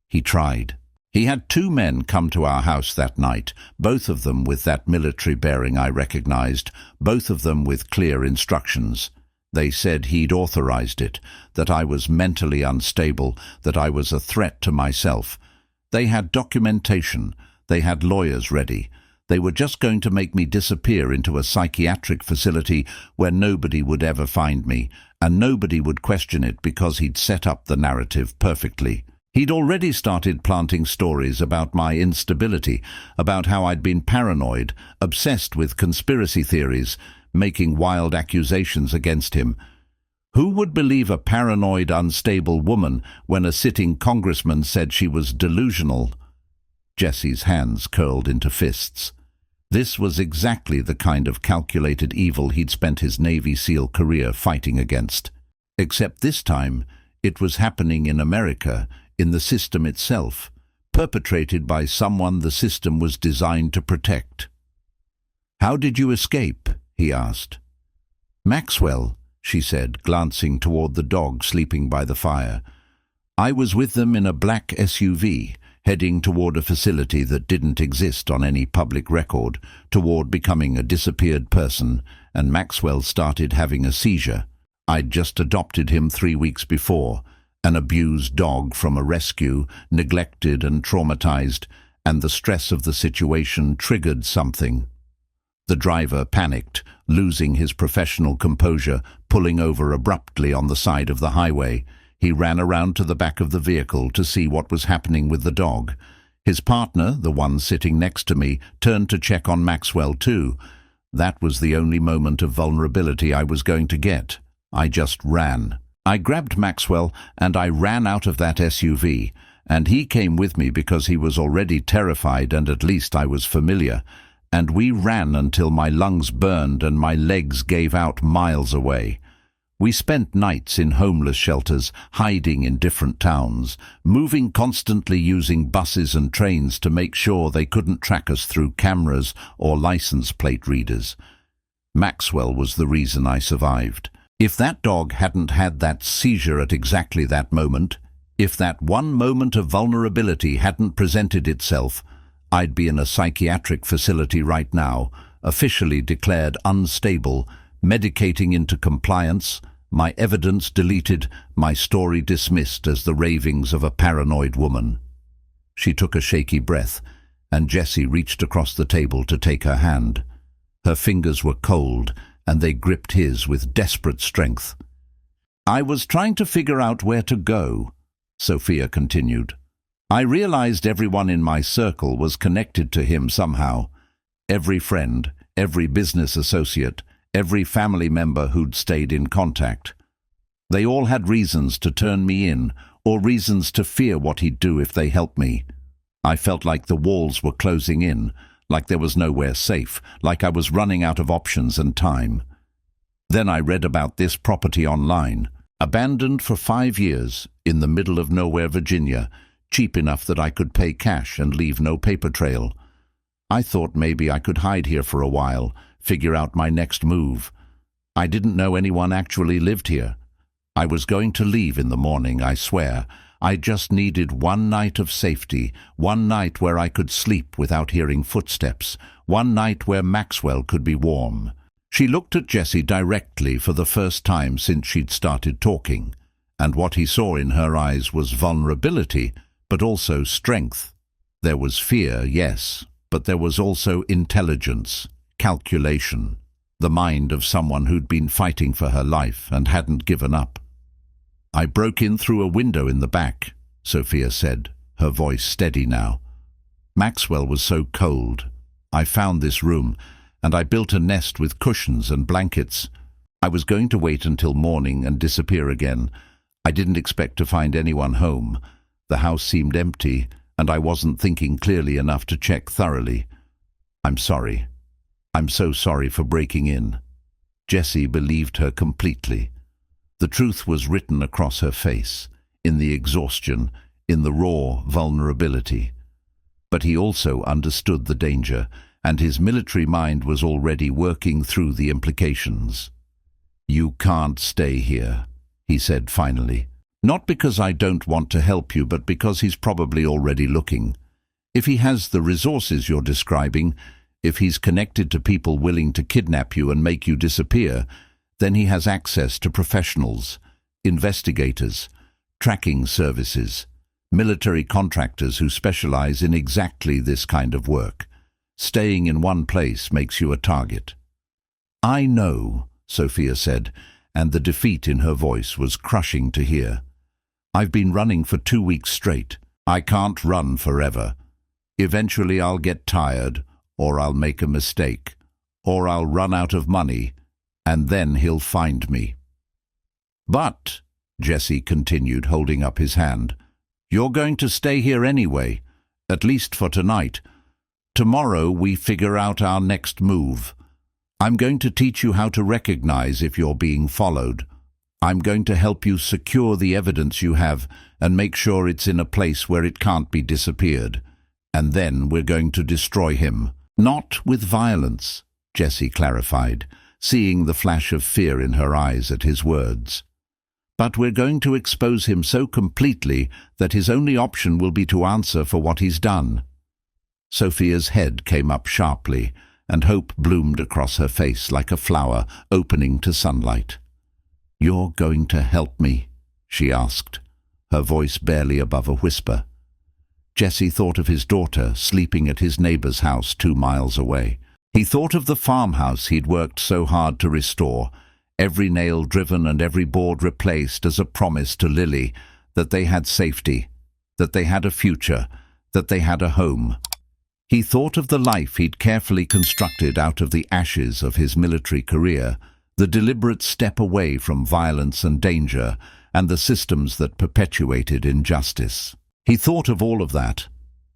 He tried. He had 2 men come to our house that night, both of them with that military bearing I recognized, both of them with clear instructions. They said he'd authorized it, that I was mentally unstable, that I was a threat to myself. They had documentation. They had lawyers ready. They were just going to make me disappear into a psychiatric facility where nobody would ever find me, and nobody would question it because he'd set up the narrative perfectly. He'd already started planting stories about my instability, about how I'd been paranoid, obsessed with conspiracy theories, making wild accusations against him. Who would believe a paranoid, unstable woman when a sitting congressman said she was delusional? Jessie's hands curled into fists. This was exactly the kind of calculated evil he'd spent his Navy SEAL career fighting against. Except this time, it was happening in America, in the system itself, perpetrated by someone the system was designed to protect. "How did you escape?" he asked. "Maxwell," she said, glancing toward the dog sleeping by the fire. "I was with them in a black SUV, heading toward a facility that didn't exist on any public record, toward becoming a disappeared person, and Maxwell started having a seizure. I'd just adopted him 3 weeks before, an abused dog from a rescue, neglected and traumatized, and the stress of the situation triggered something. The driver panicked, losing his professional composure, pulling over abruptly on the side of the highway. He ran around to the back of the vehicle to see what was happening with the dog. His partner, the one sitting next to me, turned to check on Maxwell too. That was the only moment of vulnerability I was going to get. I just ran. I grabbed Maxwell and I ran out of that SUV, and he came with me because he was already terrified and at least I was familiar. And we ran until my lungs burned and my legs gave out miles away. We spent nights in homeless shelters, hiding in different towns, moving constantly using buses and trains to make sure they couldn't track us through cameras or license plate readers. Maxwell was the reason I survived. If that dog hadn't had that seizure at exactly that moment, if that one moment of vulnerability hadn't presented itself, I'd be in a psychiatric facility right now, officially declared unstable, medicating into compliance, my evidence deleted, my story dismissed as the ravings of a paranoid woman. She took a shaky breath, and Jessie reached across the table to take her hand. Her fingers were cold, and they gripped his with desperate strength. "I was trying to figure out where to go," Sophia continued. "I realized everyone in my circle was connected to him somehow. Every friend, every business associate, every family member who'd stayed in contact. They all had reasons to turn me in, or reasons to fear what he'd do if they helped me. I felt like the walls were closing in, like there was nowhere safe, like I was running out of options and time. Then I read about this property online, abandoned for 5 years, in the middle of nowhere, Virginia, cheap enough that I could pay cash and leave no paper trail. I thought maybe I could hide here for a while, figure out my next move. I didn't know anyone actually lived here. I was going to leave in the morning, I swear. I just needed one night of safety, one night where I could sleep without hearing footsteps, one night where Maxwell could be warm." She looked at Jessie directly for the first time since she'd started talking, and what he saw in her eyes was vulnerability, but also strength. There was fear, yes, but there was also intelligence, calculation, the mind of someone who'd been fighting for her life and hadn't given up. "I broke in through a window in the back," Sophia said, her voice steady now. "Maxwell was so cold. I found this room, and I built a nest with cushions and blankets. I was going to wait until morning and disappear again. I didn't expect to find anyone home. The house seemed empty, and I wasn't thinking clearly enough to check thoroughly. I'm sorry. I'm so sorry for breaking in." Jessie believed her completely. The truth was written across her face, in the exhaustion, in the raw vulnerability. But he also understood the danger, and his military mind was already working through the implications. "You can't stay here," he said finally. "Not because I don't want to help you, but because he's probably already looking. If he has the resources you're describing, if he's connected to people willing to kidnap you and make you disappear, then he has access to professionals, investigators, tracking services, military contractors who specialize in exactly this kind of work. Staying in one place makes you a target." "I know," Sophia said, and the defeat in her voice was crushing to hear. "I've been running for 2 weeks straight. I can't run forever. Eventually I'll get tired, or I'll make a mistake, or I'll run out of money, and then he'll find me." "But," Jessie continued, holding up his hand, "you're going to stay here anyway, at least for tonight. Tomorrow we figure out our next move. I'm going to teach you how to recognize if you're being followed. I'm going to help you secure the evidence you have and make sure it's in a place where it can't be disappeared. And then we're going to destroy him. Not with violence," Jessie clarified, seeing the flash of fear in her eyes at his words. "But we're going to expose him so completely that his only option will be to answer for what he's done." Sophia's head came up sharply, and hope bloomed across her face like a flower opening to sunlight. "You're going to help me?" she asked, her voice barely above a whisper. Jesse thought of his daughter sleeping at his neighbor's house 2 miles away. He thought of the farmhouse he'd worked so hard to restore, every nail driven and every board replaced as a promise to Lily that they had safety, that they had a future, that they had a home. He thought of the life he'd carefully constructed out of the ashes of his military career, the deliberate step away from violence and danger, and the systems that perpetuated injustice. He thought of all of that,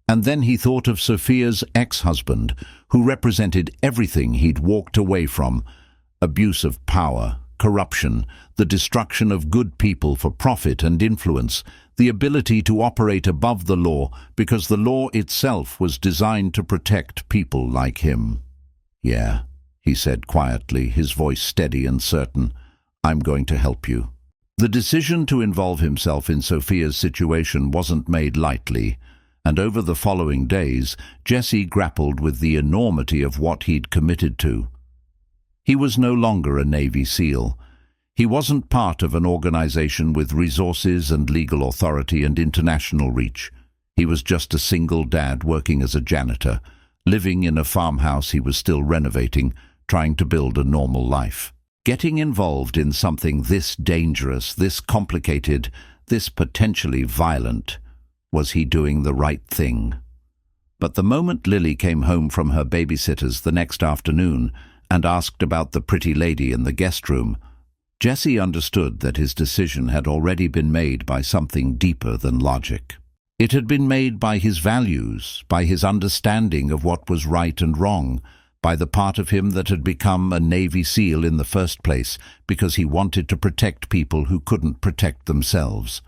and then he thought of Sophia's ex-husband, who represented everything he'd walked away from: abuse of power, corruption, the destruction of good people for profit and influence, the ability to operate above the law because the law itself was designed to protect people like him. "Yeah," he said quietly, his voice steady and certain. "I'm going to help you." The decision to involve himself in Sophia's situation wasn't made lightly, and over the following days, Jesse grappled with the enormity of what he'd committed to. He was no longer a Navy SEAL. He wasn't part of an organization with resources and legal authority and international reach. He was just a single dad working as a janitor, living in a farmhouse he was still renovating, trying to build a normal life. Getting involved in something this dangerous, this complicated, this potentially violent, was he doing the right thing? But the moment Lily came home from her babysitter's the next afternoon and asked about the pretty lady in the guest room, Jesse understood that his decision had already been made by something deeper than logic. It had been made by his values, by his understanding of what was right and wrong, by the part of him that had become a Navy SEAL in the first place because he wanted to protect people who couldn't protect themselves.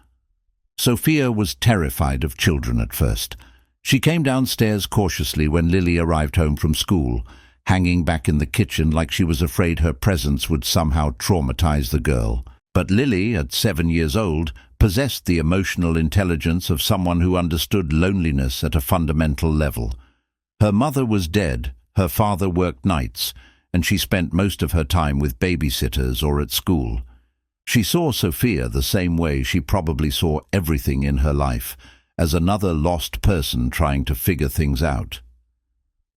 Sophia was terrified of children at first. She came downstairs cautiously when Lily arrived home from school, hanging back in the kitchen like she was afraid her presence would somehow traumatize the girl. But Lily, at 7 years old, possessed the emotional intelligence of someone who understood loneliness at a fundamental level. Her mother was dead, her father worked nights, and she spent most of her time with babysitters or at school. She saw Sophia the same way she probably saw everything in her life, as another lost person trying to figure things out.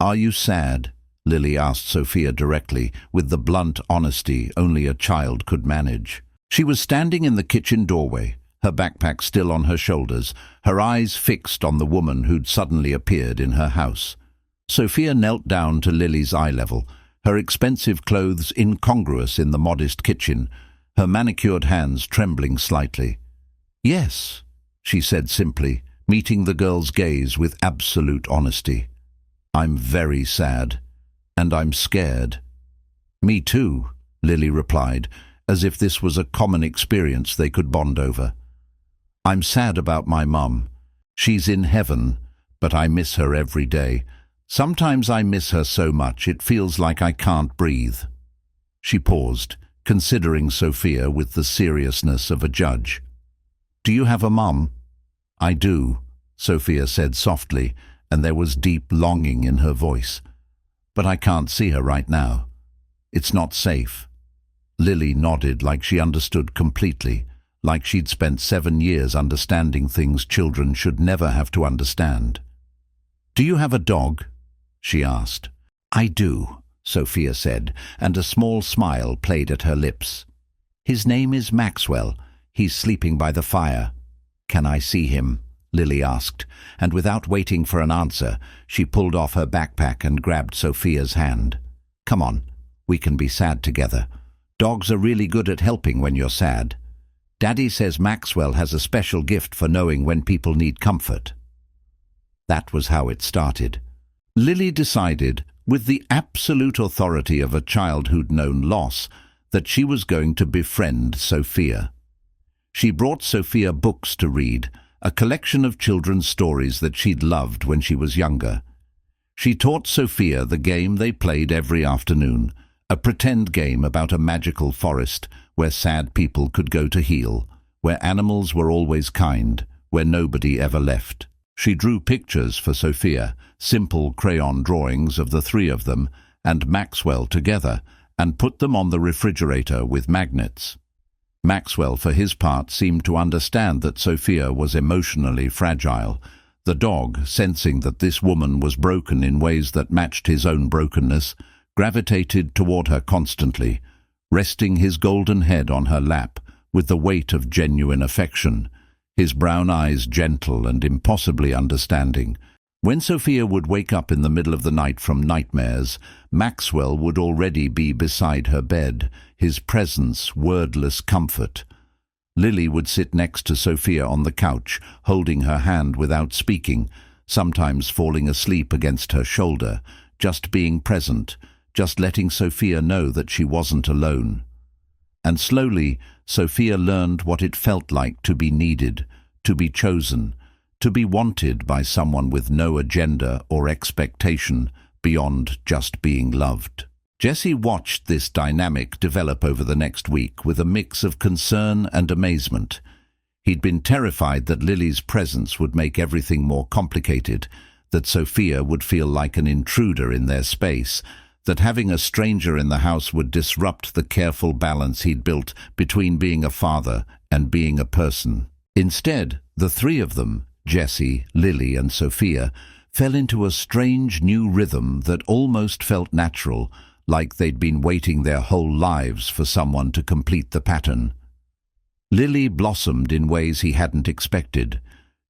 "Are you sad?" Lily asked Sophia directly, with the blunt honesty only a child could manage. She was standing in the kitchen doorway, her backpack still on her shoulders, her eyes fixed on the woman who'd suddenly appeared in her house. Sophia knelt down to Lily's eye level, her expensive clothes incongruous in the modest kitchen, her manicured hands trembling slightly. "Yes," she said simply, meeting the girl's gaze with absolute honesty. "I'm very sad, and I'm scared." "Me too," Lily replied, as if this was a common experience they could bond over. "I'm sad about my mum. She's in heaven, but I miss her every day. Sometimes I miss her so much it feels like I can't breathe." She paused, considering Sophia with the seriousness of a judge. "Do you have a mum?" "I do," Sophia said softly, and there was deep longing in her voice. "But I can't see her right now. It's not safe." Lily nodded like she understood completely, like she'd spent 7 years understanding things children should never have to understand. "Do you have a dog?" she asked. "I do," Sophia said, and a small smile played at her lips. "His name is Maxwell. He's sleeping by the fire." "Can I see him?" Lily asked, and without waiting for an answer, she pulled off her backpack and grabbed Sophia's hand. "Come on, we can be sad together. Dogs are really good at helping when you're sad. Daddy says Maxwell has a special gift for knowing when people need comfort." That was how it started. Lily decided, with the absolute authority of a child who'd known loss, that she was going to befriend Sophia. She brought Sophia books to read, a collection of children's stories that she'd loved when she was younger. She taught Sophia the game they played every afternoon, a pretend game about a magical forest where sad people could go to heal, where animals were always kind, where nobody ever left. She drew pictures for Sophia, simple crayon drawings of the 3 of them and Maxwell together, and put them on the refrigerator with magnets. Maxwell, for his part, seemed to understand that Sophia was emotionally fragile. The dog, sensing that this woman was broken in ways that matched his own brokenness, gravitated toward her constantly, resting his golden head on her lap with the weight of genuine affection, his brown eyes gentle and impossibly understanding. When Sophia would wake up in the middle of the night from nightmares, Maxwell would already be beside her bed, his presence wordless comfort. Lily would sit next to Sophia on the couch, holding her hand without speaking, sometimes falling asleep against her shoulder, just being present, just letting Sophia know that she wasn't alone. And slowly, Sophia learned what it felt like to be needed, to be chosen, to be wanted by someone with no agenda or expectation beyond just being loved. Jessie watched this dynamic develop over the next week with a mix of concern and amazement. He'd been terrified that Lily's presence would make everything more complicated, that Sophia would feel like an intruder in their space, that having a stranger in the house would disrupt the careful balance he'd built between being a father and being a person. Instead, the three of them, Jessie, Lily and Sophia, fell into a strange new rhythm that almost felt natural, like they'd been waiting their whole lives for someone to complete the pattern. Lily blossomed in ways he hadn't expected.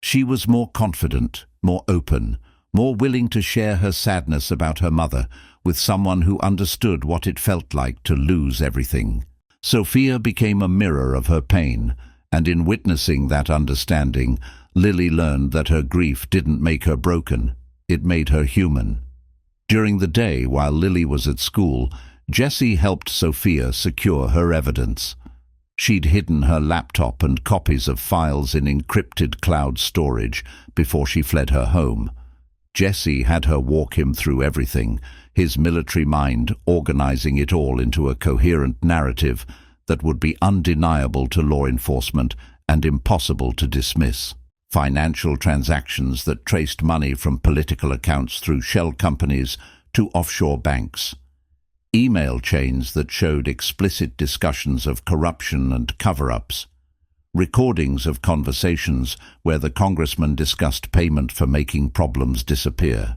She was more confident, more open, more willing to share her sadness about her mother with someone who understood what it felt like to lose everything. Sophia became a mirror of her pain, and in witnessing that understanding, Lily learned that her grief didn't make her broken, it made her human. During the day, while Lily was at school, Jessie helped Sophia secure her evidence. She'd hidden her laptop and copies of files in encrypted cloud storage before she fled her home. Jessie had her walk him through everything, his military mind organizing it all into a coherent narrative that would be undeniable to law enforcement and impossible to dismiss. Financial transactions that traced money from political accounts through shell companies to offshore banks. Email chains that showed explicit discussions of corruption and cover-ups. Recordings of conversations where the congressman discussed payment for making problems disappear.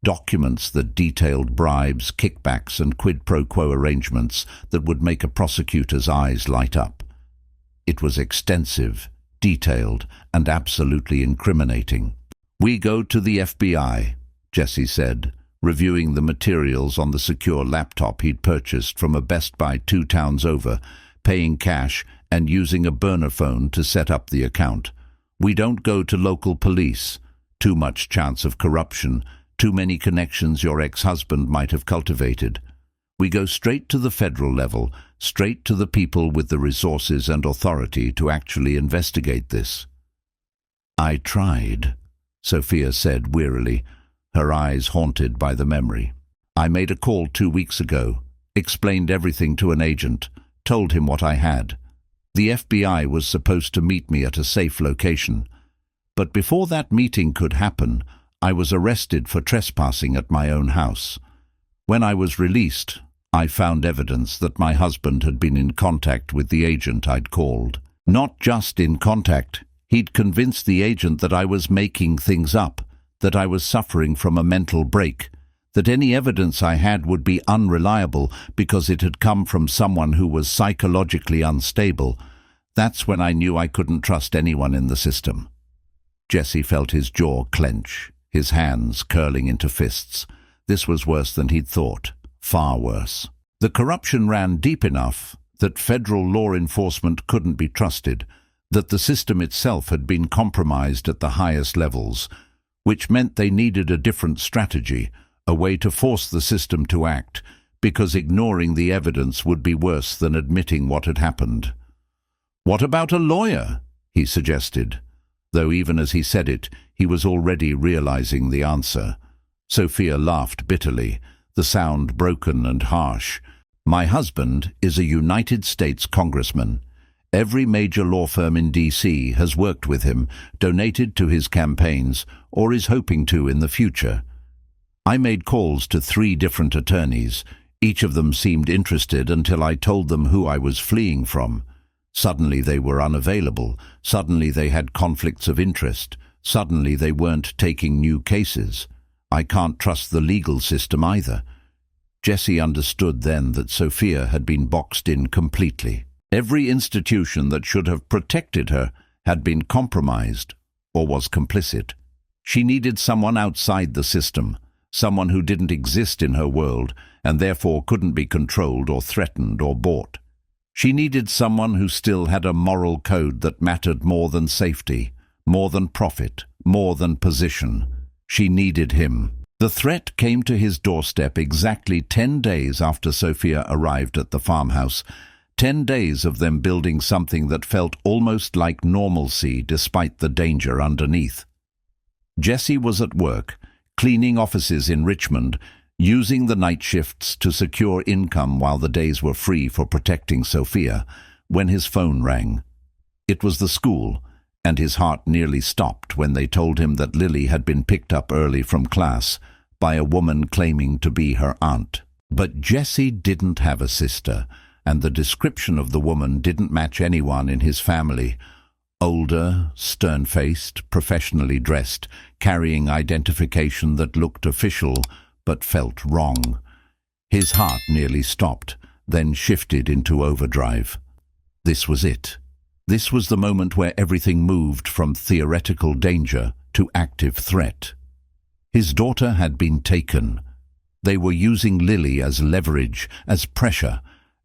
Documents that detailed bribes, kickbacks and quid pro quo arrangements that would make a prosecutor's eyes light up. It was extensive, detailed, and absolutely incriminating. "We go to the FBI," Jessie said, reviewing the materials on the secure laptop he'd purchased from a Best Buy 2 towns over, paying cash and using a burner phone to set up the account. "We don't go to local police. Too much chance of corruption, too many connections your ex-husband might have cultivated. We go straight to the federal level, straight to the people with the resources and authority to actually investigate this." "I tried," Sophia said wearily, her eyes haunted by the memory. "I made a call 2 weeks ago, explained everything to an agent, told him what I had. The FBI was supposed to meet me at a safe location. But before that meeting could happen, I was arrested for trespassing at my own house. When I was released, I found evidence that my husband had been in contact with the agent I'd called. Not just in contact, he'd convinced the agent that I was making things up, that I was suffering from a mental break, that any evidence I had would be unreliable because it had come from someone who was psychologically unstable. That's when I knew I couldn't trust anyone in the system." Jessie felt his jaw clench, his hands curling into fists. This was worse than he'd thought, far worse. The corruption ran deep enough that federal law enforcement couldn't be trusted, that the system itself had been compromised at the highest levels, which meant they needed a different strategy, a way to force the system to act, because ignoring the evidence would be worse than admitting what had happened. "What about a lawyer?" he suggested, though even as he said it, he was already realizing the answer. Sophia laughed bitterly, the sound broken and harsh. "My husband is a United States congressman. Every major law firm in D.C. has worked with him, donated to his campaigns, or is hoping to in the future. I made calls to 3 different attorneys. Each of them seemed interested until I told them who I was fleeing from. Suddenly they were unavailable. Suddenly they had conflicts of interest. Suddenly they weren't taking new cases. I can't trust the legal system either. Jesse understood then that Sophia had been boxed in completely. Every institution that should have protected her had been compromised or was complicit. She needed someone outside the system, someone who didn't exist in her world and therefore couldn't be controlled or threatened or bought. She needed someone who still had a moral code that mattered more than safety, more than profit, more than position. She needed him. The threat came to his doorstep exactly 10 days after Sophia arrived at the farmhouse. 10 days of them building something that felt almost like normalcy despite the danger underneath. Jesse was at work, cleaning offices in Richmond, using the night shifts to secure income while the days were free for protecting Sophia, when his phone rang. It was the school, and his heart nearly stopped when they told him that Lily had been picked up early from class by a woman claiming to be her aunt. But Jesse didn't have a sister, and the description of the woman didn't match anyone in his family. Older, stern-faced, professionally dressed, carrying identification that looked official but felt wrong. His heart nearly stopped, then shifted into overdrive. This was it. This was the moment where everything moved from theoretical danger to active threat. His daughter had been taken. They were using Lily as leverage, as pressure,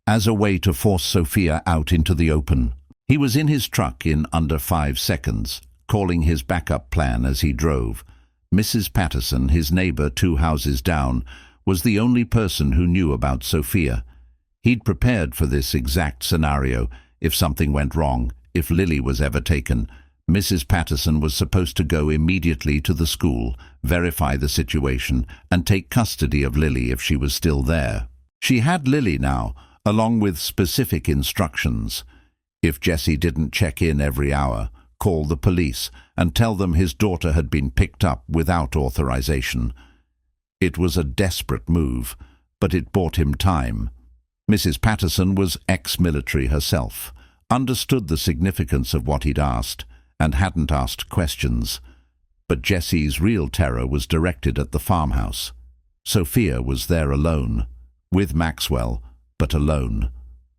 as a way to force Sophia out into the open. He was in his truck in under 5 seconds, calling his backup plan as he drove. Mrs. Patterson, his neighbor 2 houses down, was the only person who knew about Sophia. He'd prepared for this exact scenario. If something went wrong, if Lily was ever taken, Mrs. Patterson was supposed to go immediately to the school, verify the situation, and take custody of Lily if she was still there. She had Lily now, along with specific instructions. If Jesse didn't check in every hour, call the police and tell them his daughter had been picked up without authorization. It was a desperate move, but it bought him time. Mrs. Patterson was ex-military herself, understood the significance of what he'd asked, and hadn't asked questions. But Jesse's real terror was directed at the farmhouse. Sophia was there alone, with Maxwell, but alone,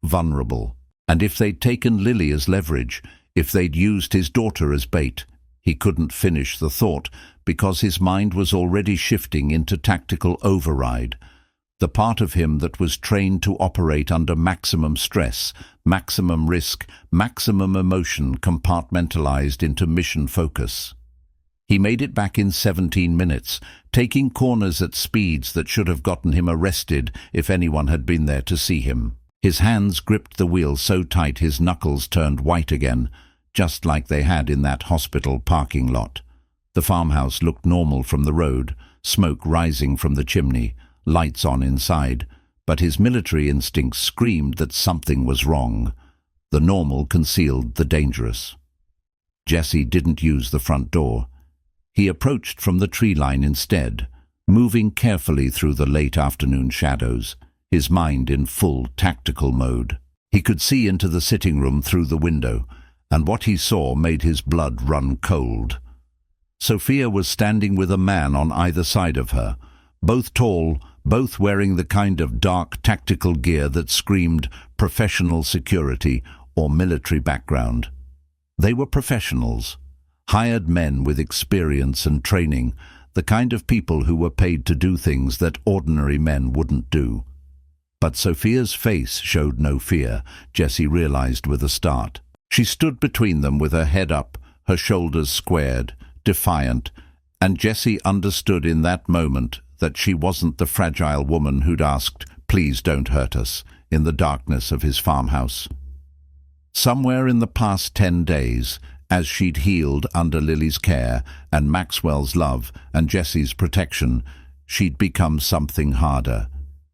vulnerable. And if they'd taken Lily as leverage, if they'd used his daughter as bait, he couldn't finish the thought because his mind was already shifting into tactical override, the part of him that was trained to operate under maximum stress, maximum risk, maximum emotion compartmentalized into mission focus. He made it back in 17 minutes, taking corners at speeds that should have gotten him arrested if anyone had been there to see him. His hands gripped the wheel so tight his knuckles turned white again, just like they had in that hospital parking lot. The farmhouse looked normal from the road, smoke rising from the chimney, lights on inside, but his military instincts screamed that something was wrong. The normal concealed the dangerous. Jesse didn't use the front door. He approached from the tree line instead, moving carefully through the late afternoon shadows, his mind in full tactical mode. He could see into the sitting room through the window, and what he saw made his blood run cold. Sophia was standing with a man on either side of her, both tall, both wearing the kind of dark tactical gear that screamed professional security or military background. They were professionals, hired men with experience and training, the kind of people who were paid to do things that ordinary men wouldn't do. But Sophia's face showed no fear, Jesse realized with a start. She stood between them with her head up, her shoulders squared, defiant, and Jesse understood in that moment that she wasn't the fragile woman who'd asked, "Please don't hurt us," in the darkness of his farmhouse. Somewhere in the past 10 days, as she'd healed under Lily's care and Maxwell's love and Jesse's protection, she'd become something harder.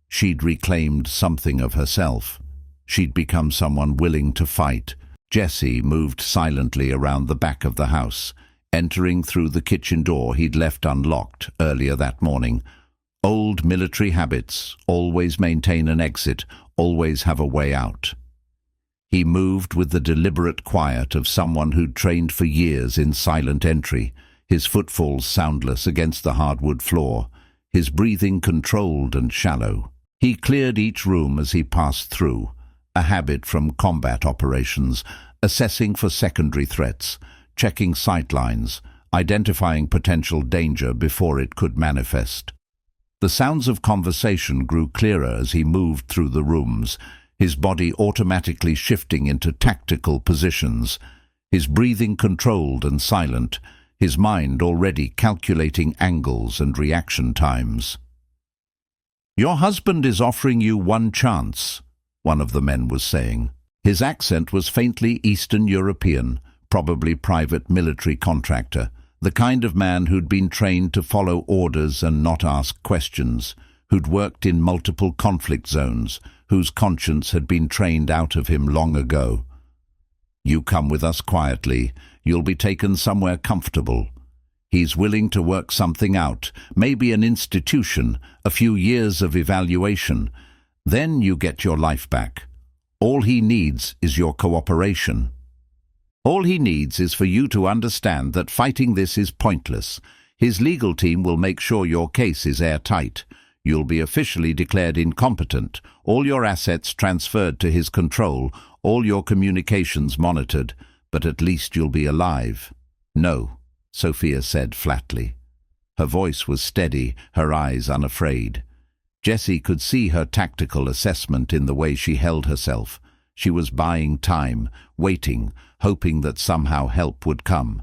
She'd reclaimed something of herself. She'd become someone willing to fight. Jesse moved silently around the back of the house, entering through the kitchen door he'd left unlocked earlier that morning. Old military habits, always maintain an exit, always have a way out. He moved with the deliberate quiet of someone who'd trained for years in silent entry, his footfalls soundless against the hardwood floor, his breathing controlled and shallow. He cleared each room as he passed through, a habit from combat operations, assessing for secondary threats, checking sightlines, identifying potential danger before it could manifest. The sounds of conversation grew clearer as he moved through the rooms, his body automatically shifting into tactical positions, his breathing controlled and silent, his mind already calculating angles and reaction times. "Your husband is offering you one chance," one of the men was saying. His accent was faintly Eastern European, probably private military contractor, the kind of man who'd been trained to follow orders and not ask questions, who'd worked in multiple conflict zones, whose conscience had been trained out of him long ago. "You come with us quietly. You'll be taken somewhere comfortable. He's willing to work something out, maybe an institution, a few years of evaluation. Then you get your life back. All he needs is your cooperation. All he needs is for you to understand that fighting this is pointless. His legal team will make sure your case is airtight. You'll be officially declared incompetent, all your assets transferred to his control, all your communications monitored, but at least you'll be alive." "No," Sophia said flatly. Her voice was steady, her eyes unafraid. Jessie could see her tactical assessment in the way she held herself. She was buying time, waiting, hoping that somehow help would come.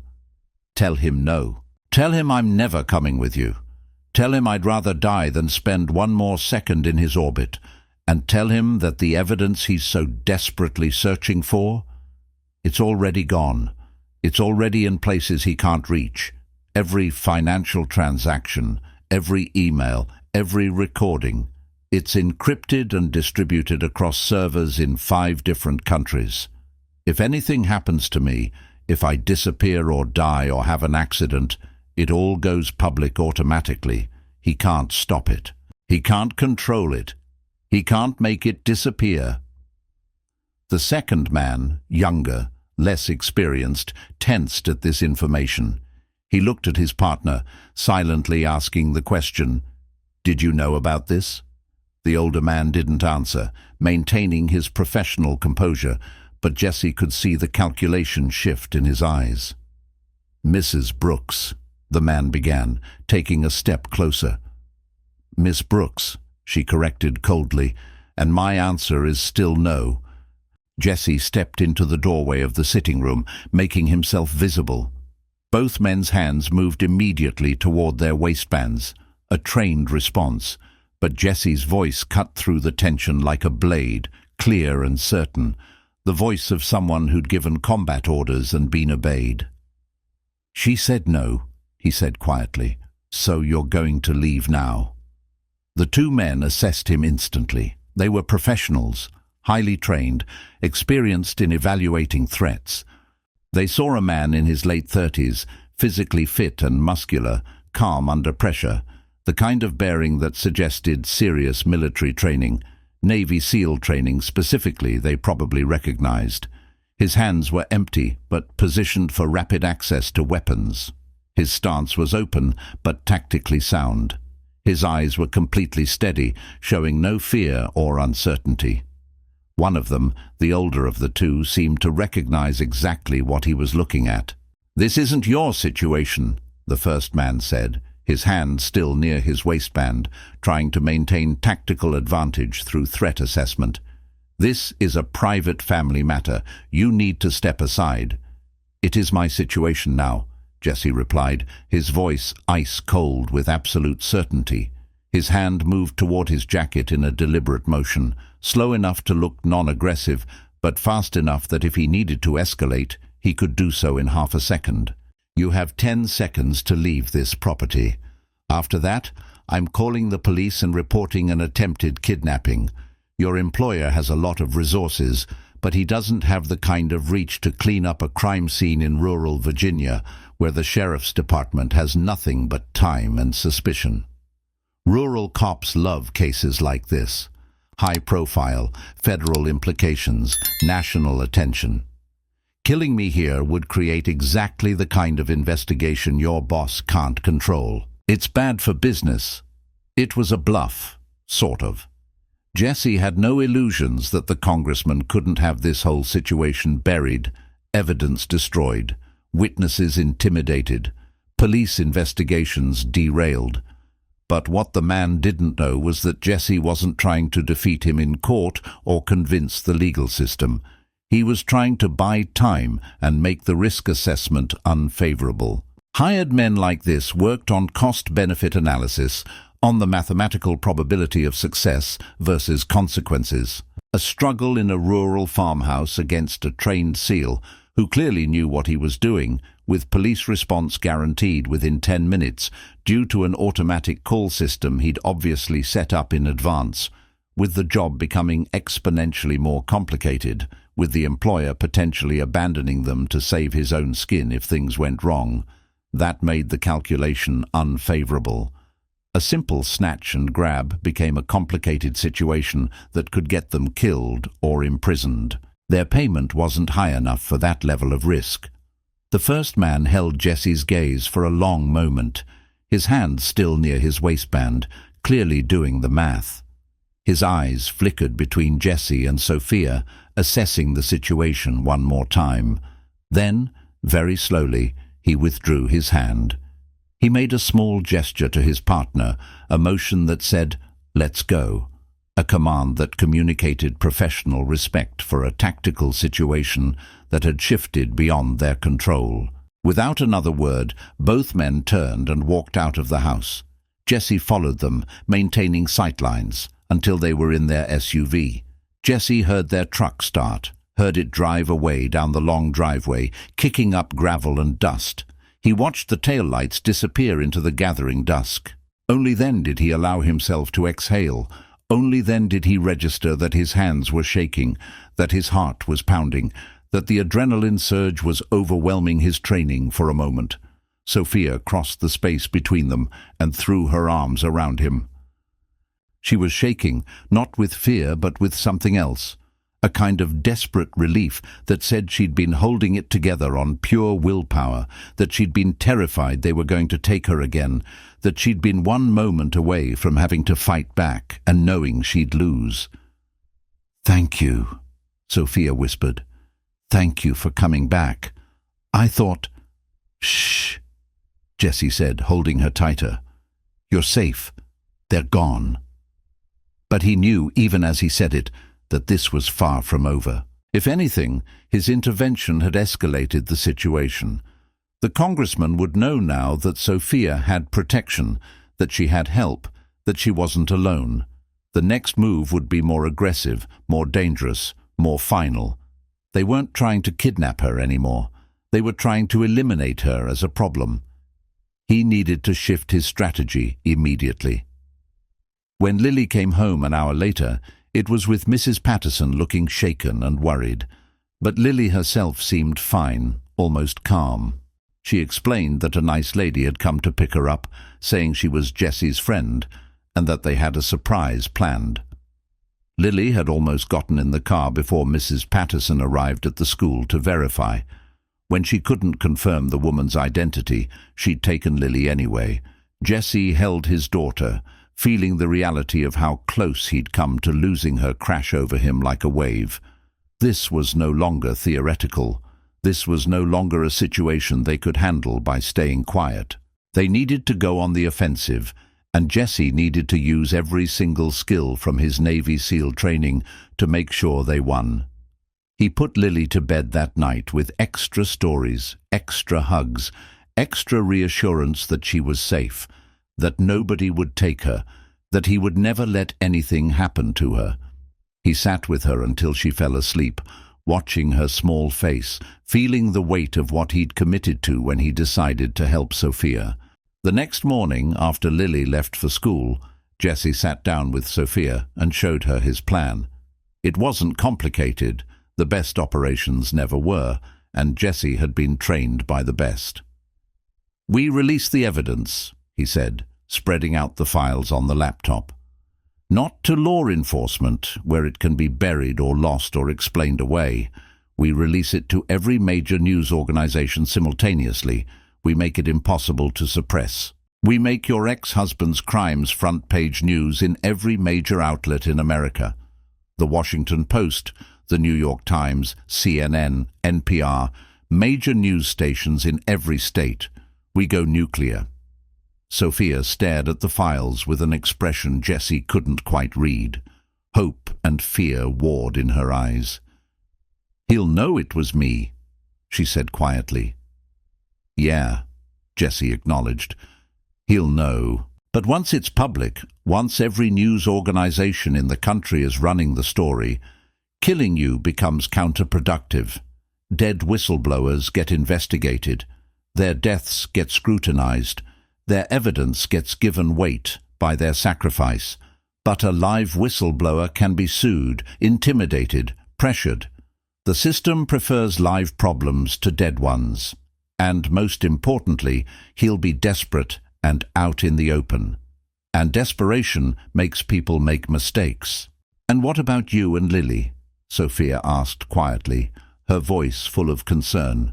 "Tell him no. Tell him I'm never coming with you. Tell him I'd rather die than spend one more second in his orbit. And tell him that the evidence he's so desperately searching for, it's already gone. It's already in places he can't reach. Every financial transaction, every email, every recording. It's encrypted and distributed across servers in 5 different countries. If anything happens to me, if I disappear or die or have an accident, it all goes public automatically. He can't stop it. He can't control it. He can't make it disappear." The second man, younger, less experienced, tensed at this information. He looked at his partner, silently asking the question, "Did you know about this?" The older man didn't answer, maintaining his professional composure, but Jessie could see the calculation shift in his eyes. "Mrs. Brooks," the man began, taking a step closer. "Miss Brooks," she corrected coldly, "and my answer is still no." Jessie stepped into the doorway of the sitting room, making himself visible. Both men's hands moved immediately toward their waistbands, a trained response, but Jessie's voice cut through the tension like a blade, clear and certain, the voice of someone who'd given combat orders and been obeyed. "She said no," he said quietly, "so you're going to leave now." The 2 men assessed him instantly. They were professionals, highly trained, experienced in evaluating threats. They saw a man in his late 30s, physically fit and muscular, calm under pressure, the kind of bearing that suggested serious military training. Navy SEAL training specifically, they probably recognized. His hands were empty, but positioned for rapid access to weapons. His stance was open, but tactically sound. His eyes were completely steady, showing no fear or uncertainty. One of them, the older of the 2, seemed to recognize exactly what he was looking at. "This isn't your situation," the first man said, his hand still near his waistband, trying to maintain tactical advantage through threat assessment. "This is a private family matter. You need to step aside." "It is my situation now," Jessie replied, his voice ice-cold with absolute certainty. His hand moved toward his jacket in a deliberate motion, slow enough to look non-aggressive, but fast enough that if he needed to escalate, he could do so in half a second. "You have 10 seconds to leave this property. After that, I'm calling the police and reporting an attempted kidnapping. Your employer has a lot of resources, but he doesn't have the kind of reach to clean up a crime scene in rural Virginia, where the sheriff's department has nothing but time and suspicion. Rural cops love cases like this. High profile, federal implications, national attention. Killing me here would create exactly the kind of investigation your boss can't control. It's bad for business. It was a bluff, sort of. Jesse had no illusions that the congressman couldn't have this whole situation buried, evidence destroyed, witnesses intimidated, police investigations derailed. But what the man didn't know was that Jesse wasn't trying to defeat him in court or convince the legal system. He was trying to buy time and make the risk assessment unfavorable. Hired men like this worked on cost-benefit analysis, on the mathematical probability of success versus consequences. A struggle in a rural farmhouse against a trained SEAL who clearly knew what he was doing, with police response guaranteed within 10 minutes due to an automatic call system he'd obviously set up in advance, with the job becoming exponentially more complicated, with the employer potentially abandoning them to save his own skin if things went wrong. That made the calculation unfavorable. A simple snatch and grab became a complicated situation that could get them killed or imprisoned. Their payment wasn't high enough for that level of risk. The first man held Jesse's gaze for a long moment, his hand still near his waistband, clearly doing the math. His eyes flickered between Jesse and Sophia, assessing the situation one more time. Then, very slowly, he withdrew his hand. He made a small gesture to his partner, a motion that said, "Let's go," a command that communicated professional respect for a tactical situation that had shifted beyond their control. Without another word, both men turned and walked out of the house. Jesse followed them, maintaining sightlines, until they were in their SUV. Jesse heard their truck start, heard it drive away down the long driveway, kicking up gravel and dust. He watched the taillights disappear into the gathering dusk. Only then did he allow himself to exhale. Only then did he register that his hands were shaking, that his heart was pounding, that the adrenaline surge was overwhelming his training for a moment. Sophia crossed the space between them and threw her arms around him. She was shaking, not with fear but with something else. A kind of desperate relief that said she'd been holding it together on pure willpower, that she'd been terrified they were going to take her again, that she'd been one moment away from having to fight back and knowing she'd lose. "Thank you," Sophia whispered. "Thank you for coming back. I thought—" "Shh," Jesse said, holding her tighter. "You're safe. They're gone." But he knew, even as he said it, that this was far from over. If anything, his intervention had escalated the situation. The congressman would know now that Sophia had protection, that she had help, that she wasn't alone. The next move would be more aggressive, more dangerous, more final. They weren't trying to kidnap her anymore. They were trying to eliminate her as a problem. He needed to shift his strategy immediately. When Lily came home an hour later, it was with Mrs. Patterson looking shaken and worried. But Lily herself seemed fine, almost calm. She explained that a nice lady had come to pick her up, saying she was Jesse's friend, and that they had a surprise planned. Lily had almost gotten in the car before Mrs. Patterson arrived at the school to verify. When she couldn't confirm the woman's identity, she'd taken Lily anyway. Jesse held his daughter, feeling the reality of how close he'd come to losing her crash over him like a wave. This was no longer theoretical. This was no longer a situation they could handle by staying quiet. They needed to go on the offensive, and Jesse needed to use every single skill from his Navy SEAL training to make sure they won. He put Lily to bed that night with extra stories, extra hugs, extra reassurance that she was safe, that nobody would take her, that he would never let anything happen to her. He sat with her until she fell asleep, watching her small face, feeling the weight of what he'd committed to when he decided to help Sophia. The next morning, after Lily left for school, Jesse sat down with Sophia and showed her his plan. It wasn't complicated. The best operations never were, and Jesse had been trained by the best. "We release the evidence," he said, spreading out the files on the laptop. "Not to law enforcement, where it can be buried or lost or explained away. We release it to every major news organization simultaneously. We make it impossible to suppress. We make your ex-husband's crimes front-page news in every major outlet in America. The Washington Post, the New York Times, CNN, NPR, major news stations in every state. We go nuclear." Sophia stared at the files with an expression Jessie couldn't quite read. Hope and fear warred in her eyes. "He'll know it was me," she said quietly. "Yeah," Jessie acknowledged. "He'll know. But once it's public, once every news organization in the country is running the story, killing you becomes counterproductive. Dead whistleblowers get investigated. Their deaths get scrutinized. Their evidence gets given weight by their sacrifice. But a live whistleblower can be sued, intimidated, pressured. The system prefers live problems to dead ones. And most importantly, he'll be desperate and out in the open. And desperation makes people make mistakes." "And what about you and Lily?" Sophia asked quietly, her voice full of concern.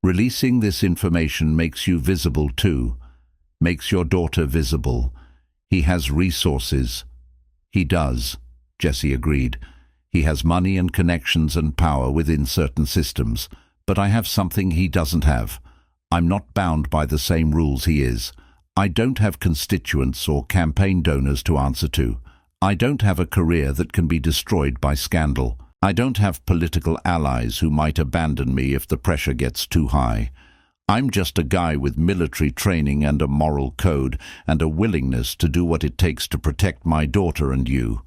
"Releasing this information makes you visible too. Makes your daughter visible. He has resources." "He does," Jessie agreed. "He has money and connections and power within certain systems. But I have something he doesn't have. I'm not bound by the same rules he is. I don't have constituents or campaign donors to answer to. I don't have a career that can be destroyed by scandal. I don't have political allies who might abandon me if the pressure gets too high. I'm just a guy with military training and a moral code and a willingness to do what it takes to protect my daughter and you."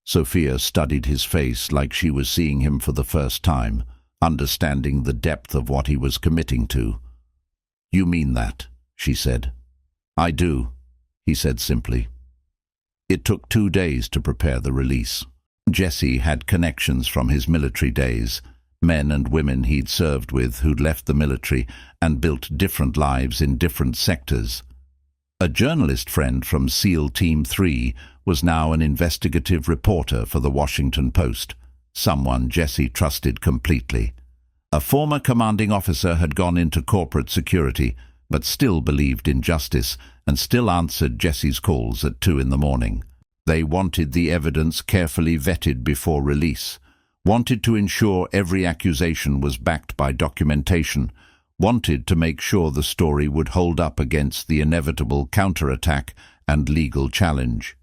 Sophia studied his face like she was seeing him for the first time, understanding the depth of what he was committing to. "You mean that?" she said. "I do," he said simply. It took 2 days to prepare the release. Jessie had connections from his military days, men and women he'd served with who'd left the military and built different lives in different sectors. A journalist friend from SEAL Team 3 was now an investigative reporter for the Washington Post, someone Jessie trusted completely. A former commanding officer had gone into corporate security, but still believed in justice and still answered Jessie's calls at 2 in the morning. They wanted the evidence carefully vetted before release, wanted to ensure every accusation was backed by documentation, wanted to make sure the story would hold up against the inevitable counterattack and legal challenge.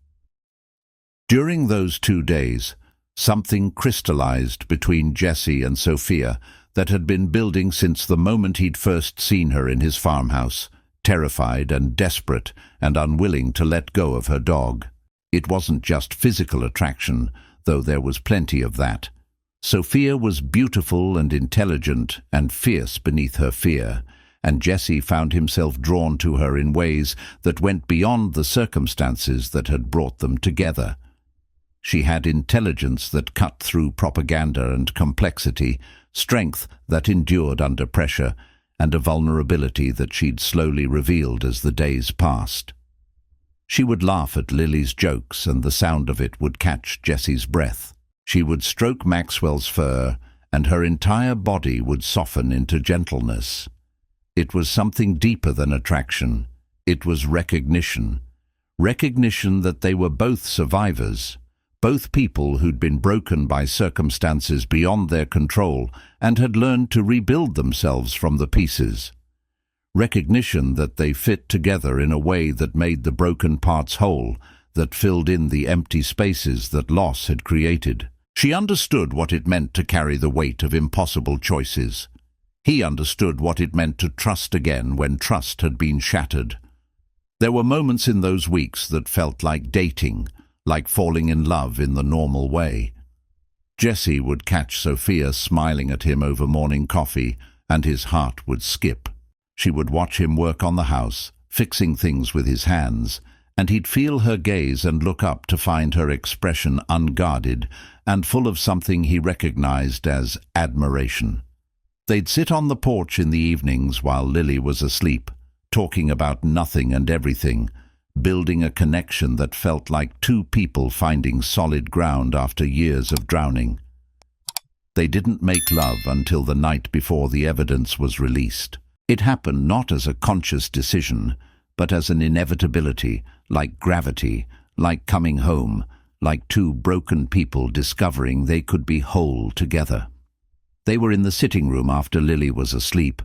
During those 2 days, something crystallized between Jessie and Sophia that had been building since the moment he'd first seen her in his farmhouse, terrified and desperate and unwilling to let go of her dog. It wasn't just physical attraction, though there was plenty of that. Sophia was beautiful and intelligent and fierce beneath her fear, and Jessie found himself drawn to her in ways that went beyond the circumstances that had brought them together. She had intelligence that cut through propaganda and complexity, strength that endured under pressure, and a vulnerability that she'd slowly revealed as the days passed. She would laugh at Lily's jokes, and the sound of it would catch Jessie's breath. She would stroke Maxwell's fur, and her entire body would soften into gentleness. It was something deeper than attraction. It was recognition. Recognition that they were both survivors, both people who'd been broken by circumstances beyond their control and had learned to rebuild themselves from the pieces. Recognition that they fit together in a way that made the broken parts whole, that filled in the empty spaces that loss had created. She understood what it meant to carry the weight of impossible choices. He understood what it meant to trust again when trust had been shattered. There were moments in those weeks that felt like dating, like falling in love in the normal way. Jessie would catch Sophia smiling at him over morning coffee, and his heart would skip. She would watch him work on the house, fixing things with his hands, and he'd feel her gaze and look up to find her expression unguarded and full of something he recognized as admiration. They'd sit on the porch in the evenings while Lily was asleep, talking about nothing and everything, building a connection that felt like two people finding solid ground after years of drowning. They didn't make love until the night before the evidence was released. It happened not as a conscious decision, but as an inevitability, like gravity, like coming home, like two broken people discovering they could be whole together. They were in the sitting room after Lily was asleep,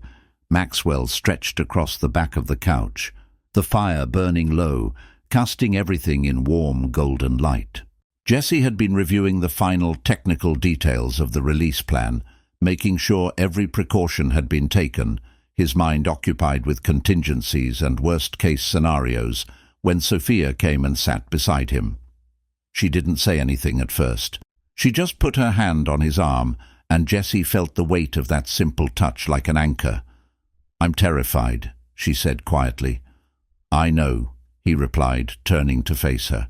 Maxwell stretched across the back of the couch, the fire burning low, casting everything in warm golden light. Jesse had been reviewing the final technical details of the release plan, making sure every precaution had been taken, his mind occupied with contingencies and worst-case scenarios, when Sophia came and sat beside him. She didn't say anything at first. She just put her hand on his arm, and Jesse felt the weight of that simple touch like an anchor. "I'm terrified," she said quietly. "I know," he replied, turning to face her.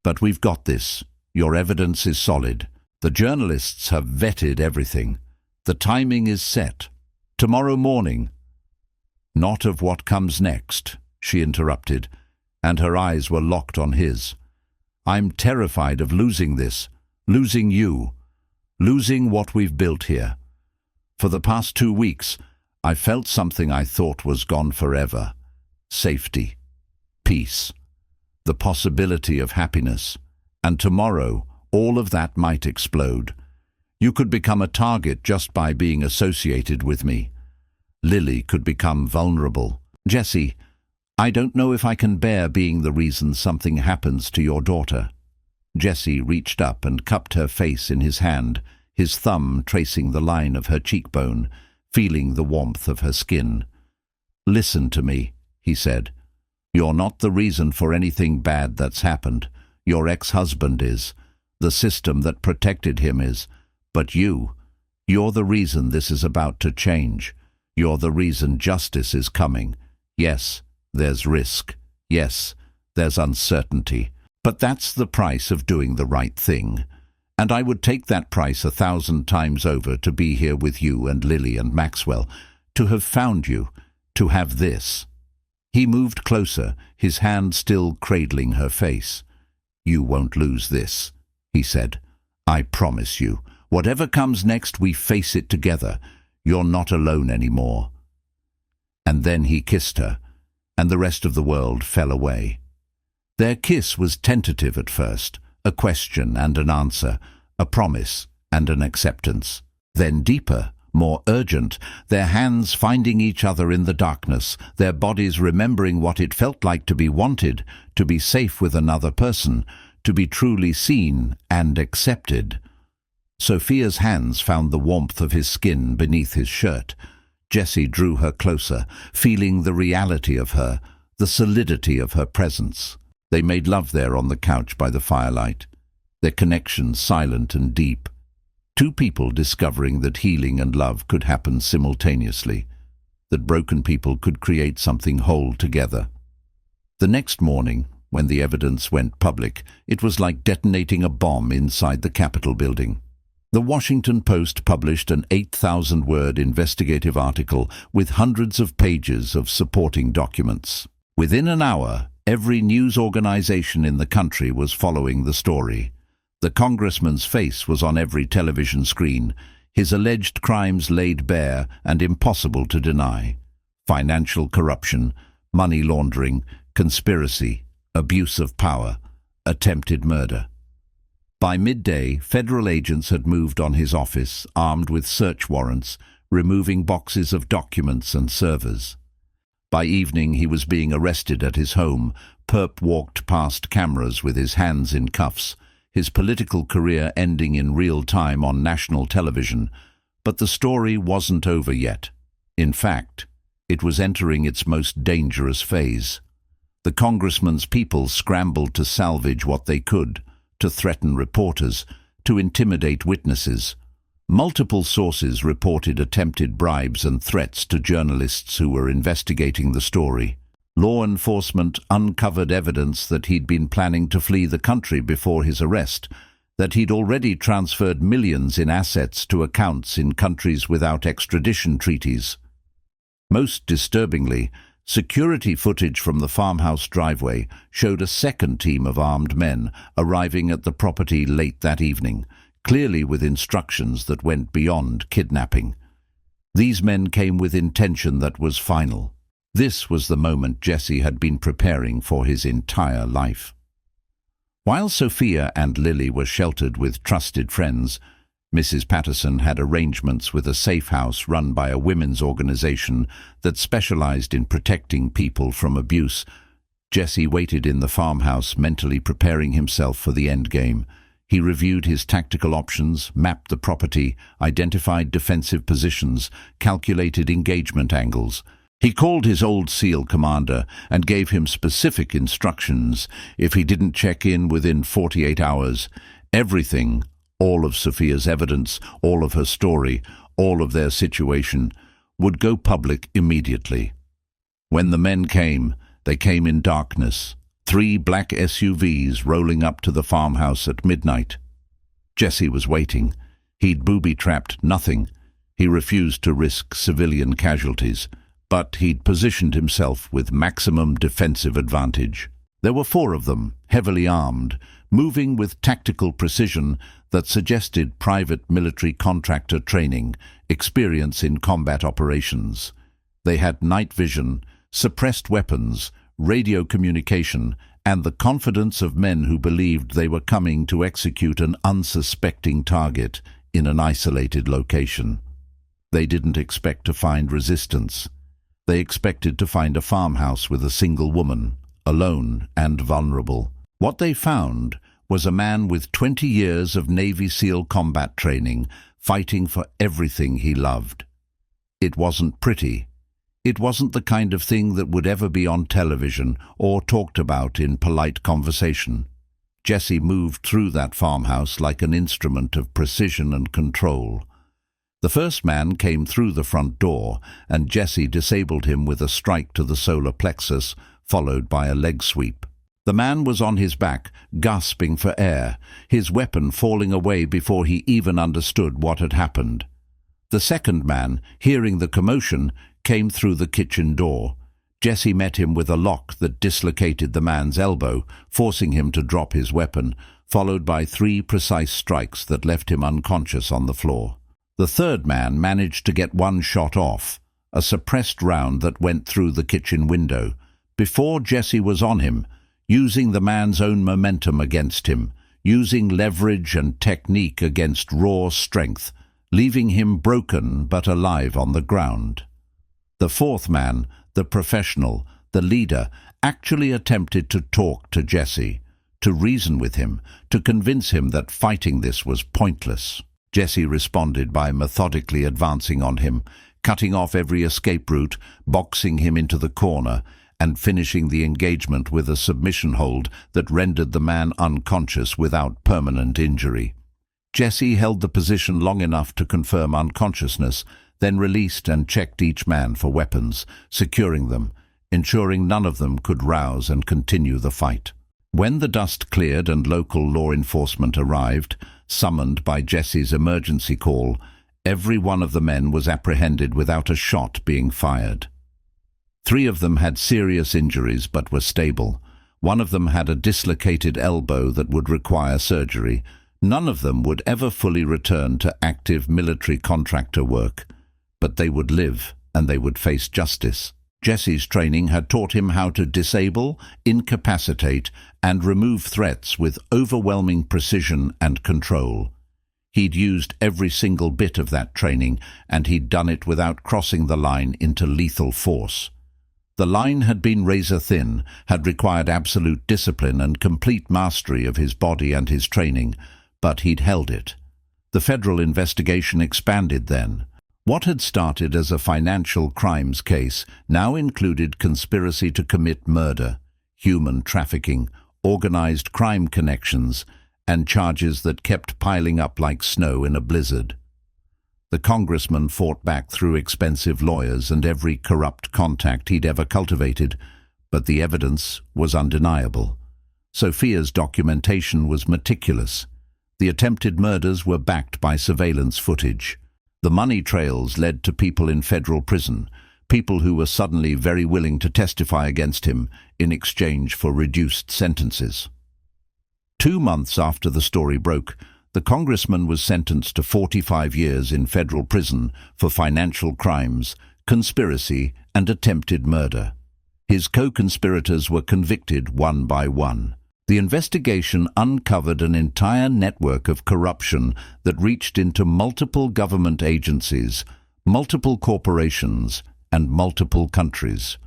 "But we've got this. Your evidence is solid. The journalists have vetted everything. The timing is set. Tomorrow morning." "Not of what comes next," she interrupted, and her eyes were locked on his. "I'm terrified of losing this, losing you, losing what we've built here. For the past 2 weeks, I felt something I thought was gone forever. Safety, peace, the possibility of happiness. And tomorrow, all of that might explode. You could become a target just by being associated with me. Lily could become vulnerable. Jesse, I don't know if I can bear being the reason something happens to your daughter." Jesse reached up and cupped her face in his hand, his thumb tracing the line of her cheekbone, feeling the warmth of her skin. "Listen to me," he said. "You're not the reason for anything bad that's happened. Your ex-husband is. The system that protected him is. But you're the reason this is about to change. You're the reason justice is coming. Yes, there's risk. Yes, there's uncertainty. But that's the price of doing the right thing. And I would take that price 1,000 times over to be here with you and Lily and Maxwell, to have found you, to have this." He moved closer, his hand still cradling her face. "You won't lose this," he said. "I promise you. Whatever comes next, we face it together. You're not alone anymore." And then he kissed her, and the rest of the world fell away. Their kiss was tentative at first, a question and an answer, a promise and an acceptance. Then deeper, more urgent, their hands finding each other in the darkness, their bodies remembering what it felt like to be wanted, to be safe with another person, to be truly seen and accepted. Sophia's hands found the warmth of his skin beneath his shirt. Jesse drew her closer, feeling the reality of her, the solidity of her presence. They made love there on the couch by the firelight, their connection silent and deep. Two people discovering that healing and love could happen simultaneously, that broken people could create something whole together. The next morning, when the evidence went public, it was like detonating a bomb inside the Capitol building. The Washington Post published an 8,000-word investigative article with hundreds of pages of supporting documents. Within an hour, every news organization in the country was following the story. The congressman's face was on every television screen, his alleged crimes laid bare and impossible to deny. Financial corruption, money laundering, conspiracy, abuse of power, attempted murder. By midday, federal agents had moved on his office, armed with search warrants, removing boxes of documents and servers. By evening, he was being arrested at his home. Perp walked past cameras with his hands in cuffs, his political career ending in real time on national television. But the story wasn't over yet. In fact, it was entering its most dangerous phase. The congressman's people scrambled to salvage what they could, to threaten reporters, to intimidate witnesses. Multiple sources reported attempted bribes and threats to journalists who were investigating the story. Law enforcement uncovered evidence that he'd been planning to flee the country before his arrest, that he'd already transferred millions in assets to accounts in countries without extradition treaties. Most disturbingly, security footage from the farmhouse driveway showed a second team of armed men arriving at the property late that evening, clearly with instructions that went beyond kidnapping. These men came with intention that was final. This was the moment Jesse had been preparing for his entire life. While Sophia and Lily were sheltered with trusted friends, Mrs. Patterson had arrangements with a safe house run by a women's organization that specialized in protecting people from abuse. Jesse waited in the farmhouse, mentally preparing himself for the endgame. He reviewed his tactical options, mapped the property, identified defensive positions, calculated engagement angles. He called his old SEAL commander and gave him specific instructions. If he didn't check in within 48 hours, everything, all of Sophia's evidence, all of her story, all of their situation, would go public immediately. When the men came, they came in darkness. 3 black SUVs rolling up to the farmhouse at midnight. Jesse was waiting. He'd booby-trapped nothing. He refused to risk civilian casualties, but he'd positioned himself with maximum defensive advantage. There were 4 of them, heavily armed, moving with tactical precision that suggested private military contractor training, experience in combat operations. They had night vision, suppressed weapons, radio communication, and the confidence of men who believed they were coming to execute an unsuspecting target in an isolated location. They didn't expect to find resistance. They expected to find a farmhouse with a single woman, alone and vulnerable. What they found was a man with 20 years of Navy SEAL combat training, fighting for everything he loved. It wasn't pretty. It wasn't the kind of thing that would ever be on television or talked about in polite conversation. Jesse moved through that farmhouse like an instrument of precision and control. The first man came through the front door, and Jesse disabled him with a strike to the solar plexus, followed by a leg sweep. The man was on his back, gasping for air, his weapon falling away before he even understood what had happened. The second man, hearing the commotion, came through the kitchen door. Jesse met him with a lock that dislocated the man's elbow, forcing him to drop his weapon, followed by 3 precise strikes that left him unconscious on the floor. The third man managed to get 1 shot off, a suppressed round that went through the kitchen window, before Jesse was on him, using the man's own momentum against him, using leverage and technique against raw strength, leaving him broken but alive on the ground. The fourth man, the professional, the leader, actually attempted to talk to Jesse, to reason with him, to convince him that fighting this was pointless. Jesse responded by methodically advancing on him, cutting off every escape route, boxing him into the corner, and finishing the engagement with a submission hold that rendered the man unconscious without permanent injury. Jesse held the position long enough to confirm unconsciousness, then released and checked each man for weapons, securing them, ensuring none of them could rouse and continue the fight. When the dust cleared and local law enforcement arrived, summoned by Jesse's emergency call, every one of the men was apprehended without a shot being fired. 3 of them had serious injuries but were stable. 1 of them had a dislocated elbow that would require surgery. None of them would ever fully return to active military contractor work, but they would live and they would face justice. Jesse's training had taught him how to disable, incapacitate, and remove threats with overwhelming precision and control. He'd used every single bit of that training, and he'd done it without crossing the line into lethal force. The line had been razor thin, had required absolute discipline and complete mastery of his body and his training, but he'd held it. The federal investigation expanded then. What had started as a financial crimes case now included conspiracy to commit murder, human trafficking, organized crime connections, and charges that kept piling up like snow in a blizzard. The congressman fought back through expensive lawyers and every corrupt contact he'd ever cultivated, but the evidence was undeniable. Sophia's documentation was meticulous. The attempted murders were backed by surveillance footage. The money trails led to people in federal prison, people who were suddenly very willing to testify against him in exchange for reduced sentences. 2 months after the story broke, The congressman was sentenced to 45 years in federal prison for financial crimes, conspiracy, and attempted murder. His co-conspirators were convicted one by one. The investigation uncovered an entire network of corruption that reached into multiple government agencies, multiple corporations, and multiple countries.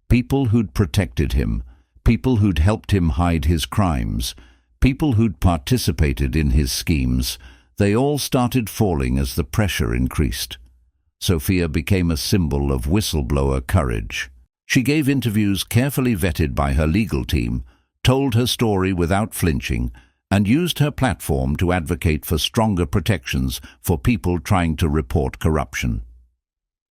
People who'd protected him, people who'd helped him hide his crimes, people who'd participated in his schemes, they all started falling as the pressure increased. Sophia became a symbol of whistleblower courage. She gave interviews carefully vetted by her legal team, told her story without flinching, and used her platform to advocate for stronger protections for people trying to report corruption.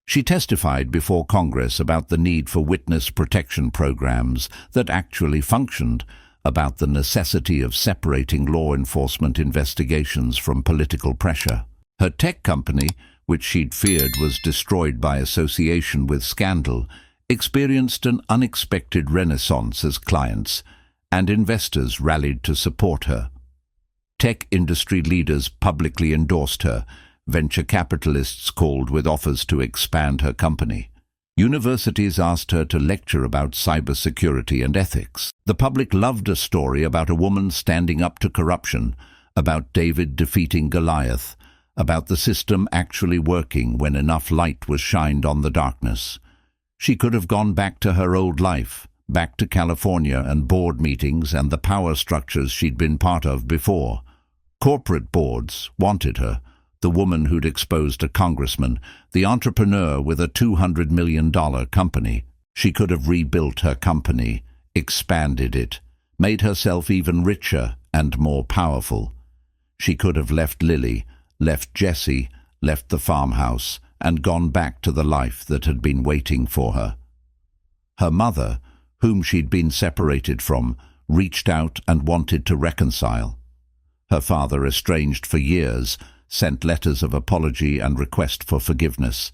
She testified before Congress about the need for witness protection programs that actually functioned, about the necessity of separating law enforcement investigations from political pressure. Her tech company, which she'd feared was destroyed by association with scandal, experienced an unexpected renaissance as clients, and investors rallied to support her. Tech industry leaders publicly endorsed her. Venture capitalists called with offers to expand her company. Universities asked her to lecture about cybersecurity and ethics. The public loved a story about a woman standing up to corruption, about David defeating Goliath, about the system actually working when enough light was shined on the darkness. She could have gone back to her old life, back to California and board meetings and the power structures she'd been part of before. Corporate boards wanted her. The woman who'd exposed a congressman, the entrepreneur with a $200 million company. She could have rebuilt her company, expanded it, made herself even richer and more powerful. She could have left Lily, left Jesse, left the farmhouse, and gone back to the life that had been waiting for her. Her mother, whom she'd been separated from, reached out and wanted to reconcile. Her father, estranged for years, sent letters of apology and request for forgiveness.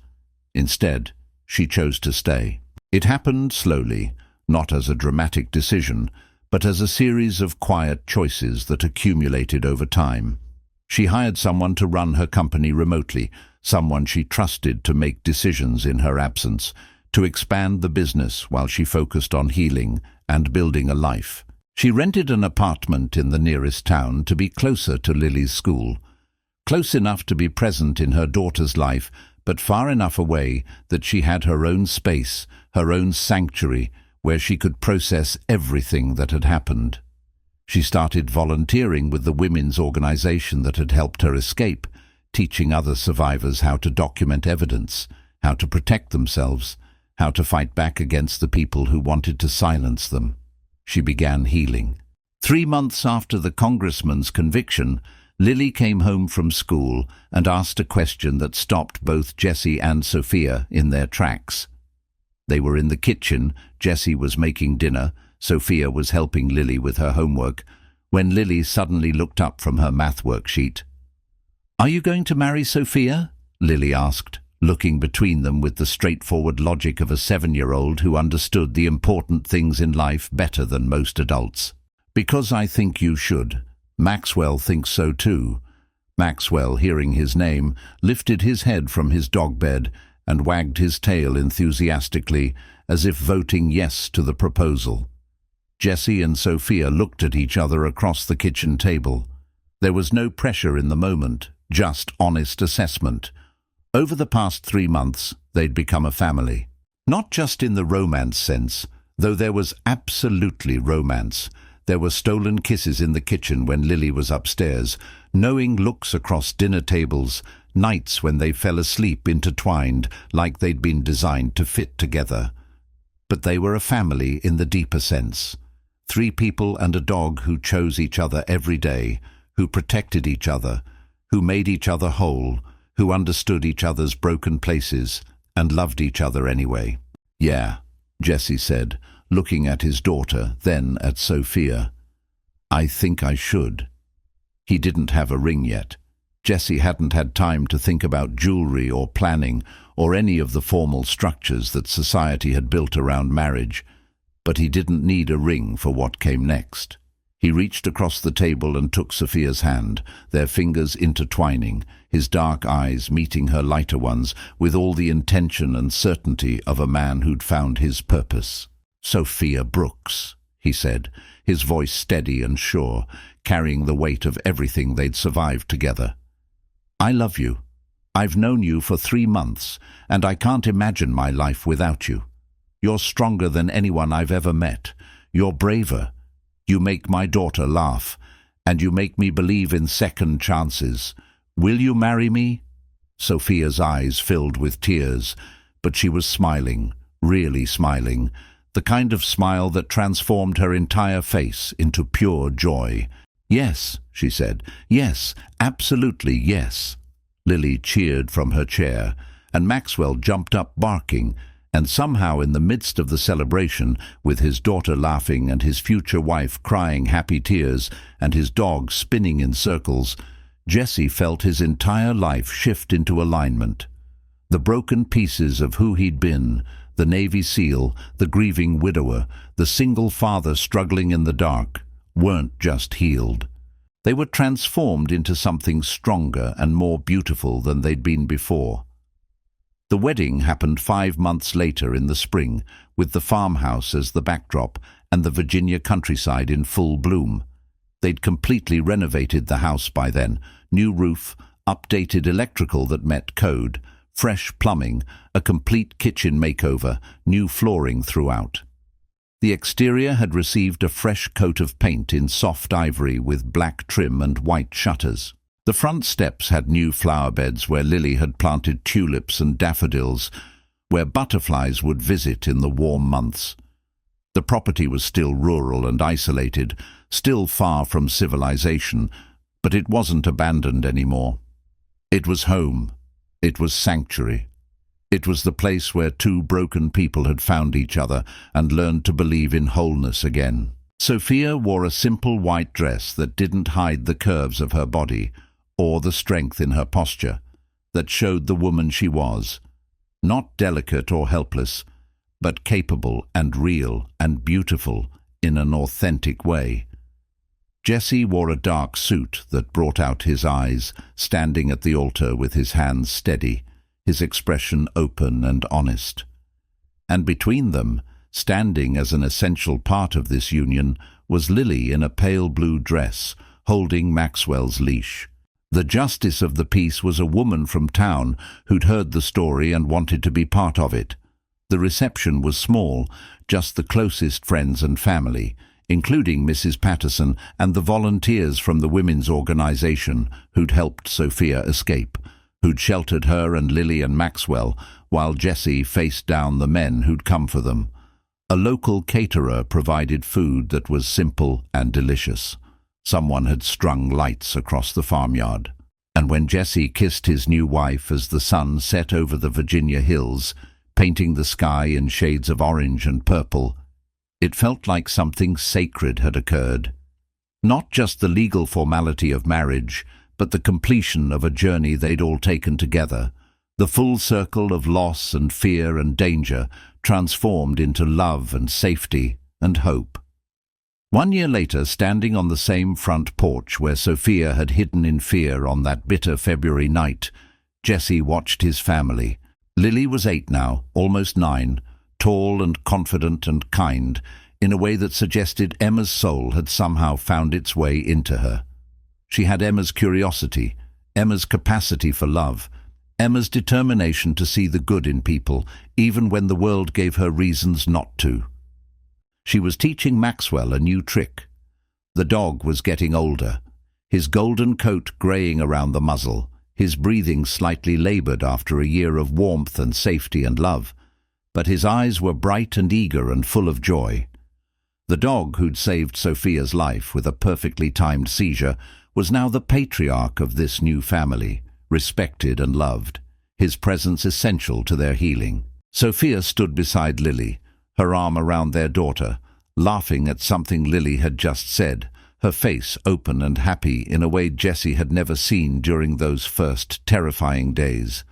Instead, she chose to stay. It happened slowly, not as a dramatic decision, but as a series of quiet choices that accumulated over time. She hired someone to run her company remotely, someone she trusted to make decisions in her absence, to expand the business while she focused on healing and building a life. She rented an apartment in the nearest town to be closer to Lily's school, close enough to be present in her daughter's life, but far enough away that she had her own space, her own sanctuary, where she could process everything that had happened. She started volunteering with the women's organization that had helped her escape, teaching other survivors how to document evidence, how to protect themselves, how to fight back against the people who wanted to silence them. She began healing. 3 months after the congressman's conviction, Lily came home from school and asked a question that stopped both Jesse and Sophia in their tracks. They were in the kitchen. Jesse was making dinner. Sophia was helping Lily with her homework, when Lily suddenly looked up from her math worksheet. "Are you going to marry Sophia?" Lily asked, looking between them with the straightforward logic of a 7-year-old who understood the important things in life better than most adults. "Because I think you should. Maxwell thinks so too." Maxwell, hearing his name, lifted his head from his dog bed and wagged his tail enthusiastically, as if voting yes to the proposal. Jesse and Sophia looked at each other across the kitchen table. There was no pressure in the moment, just honest assessment. Over the past 3 months, they'd become a family. Not just in the romance sense, though there was absolutely romance. There were stolen kisses in the kitchen when Lily was upstairs, knowing looks across dinner tables, nights when they fell asleep intertwined like they'd been designed to fit together. But they were a family in the deeper sense. 3 people and a dog who chose each other every day, who protected each other, who made each other whole, who understood each other's broken places and loved each other anyway. "Yeah," Jesse said, looking at his daughter, then at Sophia. "I think I should." He didn't have a ring yet. Jesse hadn't had time to think about jewelry or planning or any of the formal structures that society had built around marriage, but he didn't need a ring for what came next. He reached across the table and took Sophia's hand, their fingers intertwining, his dark eyes meeting her lighter ones with all the intention and certainty of a man who'd found his purpose. "Sophia Brooks," he said, his voice steady and sure, carrying the weight of everything they'd survived together. "I love you. I've known you for 3 months, and I can't imagine my life without you. You're stronger than anyone I've ever met. You're braver. You make my daughter laugh, and you make me believe in second chances. Will you marry me?" Sophia's eyes filled with tears, but she was smiling, really smiling, the kind of smile that transformed her entire face into pure joy. "Yes," she said. "Yes, absolutely yes." Lily cheered from her chair, and Maxwell jumped up barking, and somehow in the midst of the celebration, with his daughter laughing and his future wife crying happy tears and his dog spinning in circles, Jesse felt his entire life shift into alignment. The broken pieces of who he'd been, the Navy SEAL, the grieving widower, the single father struggling in the dark, weren't just healed. They were transformed into something stronger and more beautiful than they'd been before. The wedding happened 5 months later in the spring, with the farmhouse as the backdrop and the Virginia countryside in full bloom. They'd completely renovated the house by then, new roof, updated electrical that met code, fresh plumbing, a complete kitchen makeover, new flooring throughout. The exterior had received a fresh coat of paint in soft ivory with black trim and white shutters. The front steps had new flower beds where Lily had planted tulips and daffodils, where butterflies would visit in the warm months. The property was still rural and isolated, still far from civilization, but it wasn't abandoned anymore. It was home. It was sanctuary. It was the place where 2 broken people had found each other and learned to believe in wholeness again. Sophia wore a simple white dress that didn't hide the curves of her body or the strength in her posture, that showed the woman she was, not delicate or helpless, but capable and real and beautiful in an authentic way. Jesse wore a dark suit that brought out his eyes, standing at the altar with his hands steady, his expression open and honest. And between them, standing as an essential part of this union, was Lily in a pale blue dress, holding Maxwell's leash. The justice of the peace was a woman from town who'd heard the story and wanted to be part of it. The reception was small, just the closest friends and family, including Mrs. Patterson and the volunteers from the women's organization who'd helped Sophia escape, who'd sheltered her and Lily and Maxwell, while Jesse faced down the men who'd come for them. A local caterer provided food that was simple and delicious. Someone had strung lights across the farmyard. And when Jesse kissed his new wife as the sun set over the Virginia hills, painting the sky in shades of orange and purple, it felt like something sacred had occurred. Not just the legal formality of marriage, but the completion of a journey they'd all taken together, the full circle of loss and fear and danger transformed into love and safety and hope. 1 year later, standing on the same front porch where Sophia had hidden in fear on that bitter February night, Jesse watched his family. Lily was 8 now, almost 9, tall and confident and kind, in a way that suggested Emma's soul had somehow found its way into her. She had Emma's curiosity, Emma's capacity for love, Emma's determination to see the good in people, even when the world gave her reasons not to. She was teaching Maxwell a new trick. The dog was getting older, his golden coat greying around the muzzle, his breathing slightly laboured after a year of warmth and safety and love, but his eyes were bright and eager and full of joy. The dog who'd saved Sophia's life with a perfectly timed seizure was now the patriarch of this new family, respected and loved, his presence essential to their healing. Sophia stood beside Lily, her arm around their daughter, laughing at something Lily had just said, her face open and happy in a way Jesse had never seen during those first terrifying days.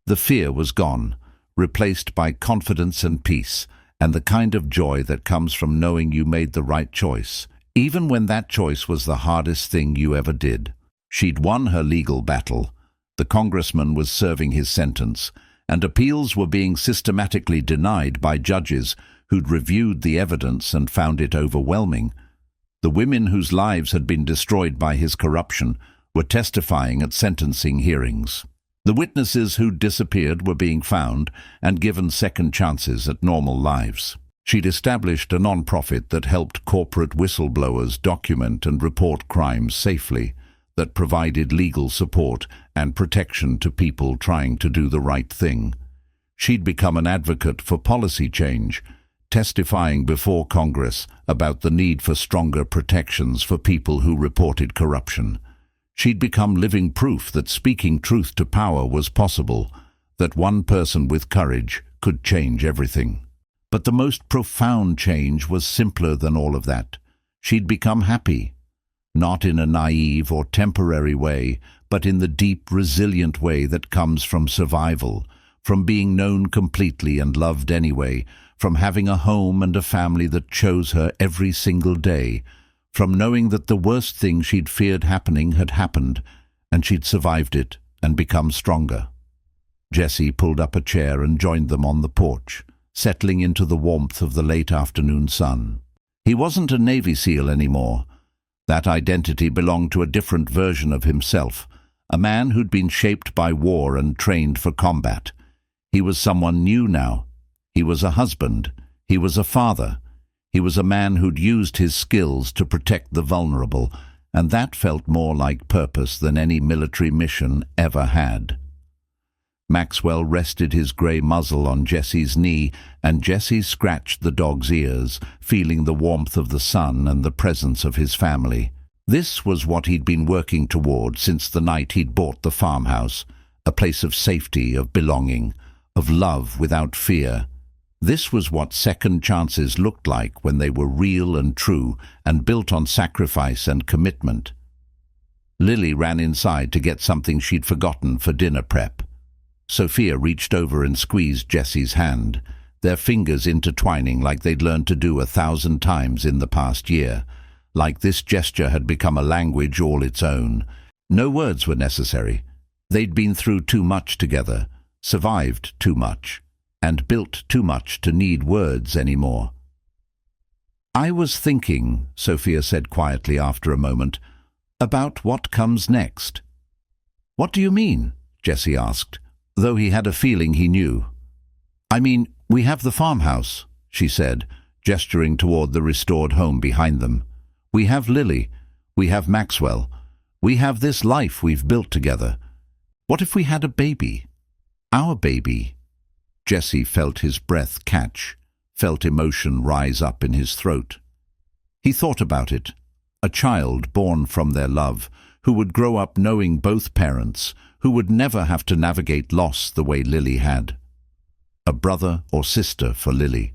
The fear was gone, replaced by confidence and peace, and the kind of joy that comes from knowing you made the right choice, even when that choice was the hardest thing you ever did. She'd won her legal battle. The congressman was serving his sentence, and appeals were being systematically denied by judges who'd reviewed the evidence and found it overwhelming. The women whose lives had been destroyed by his corruption were testifying at sentencing hearings. The witnesses who'd disappeared were being found and given second chances at normal lives. She'd established a non-profit that helped corporate whistleblowers document and report crimes safely, that provided legal support and protection to people trying to do the right thing. She'd become an advocate for policy change, testifying before Congress about the need for stronger protections for people who reported corruption. She'd become living proof that speaking truth to power was possible, that one person with courage could change everything. But the most profound change was simpler than all of that. She'd become happy, not in a naive or temporary way, but in the deep, resilient way that comes from survival, from being known completely and loved anyway, from having a home and a family that chose her every single day, from knowing that the worst thing she'd feared happening had happened, and she'd survived it and become stronger. Jesse pulled up a chair and joined them on the porch, settling into the warmth of the late afternoon sun. He wasn't a Navy SEAL anymore. That identity belonged to a different version of himself, a man who'd been shaped by war and trained for combat. He was someone new now. He was a husband. He was a father. He was a man who'd used his skills to protect the vulnerable, and that felt more like purpose than any military mission ever had. Maxwell rested his grey muzzle on Jesse's knee, and Jesse scratched the dog's ears, feeling the warmth of the sun and the presence of his family. This was what he'd been working toward since the night he'd bought the farmhouse, a place of safety, of belonging, of love without fear. This was what second chances looked like when they were real and true and built on sacrifice and commitment. Lily ran inside to get something she'd forgotten for dinner prep. Sophia reached over and squeezed Jesse's hand, their fingers intertwining like they'd learned to do 1,000 times in the past year, like this gesture had become a language all its own. No words were necessary. They'd been through too much together, survived too much, and built too much to need words anymore. "I was thinking," Sophia said quietly after a moment, "about what comes next." "What do you mean?" Jesse asked, though he had a feeling he knew. "I mean, we have the farmhouse," she said, gesturing toward the restored home behind them. "We have Lily. We have Maxwell. We have this life we've built together. What if we had a baby? Our baby?" Jesse felt his breath catch, felt emotion rise up in his throat. He thought about it. A child born from their love, who would grow up knowing both parents, who would never have to navigate loss the way Lily had. A brother or sister for Lily.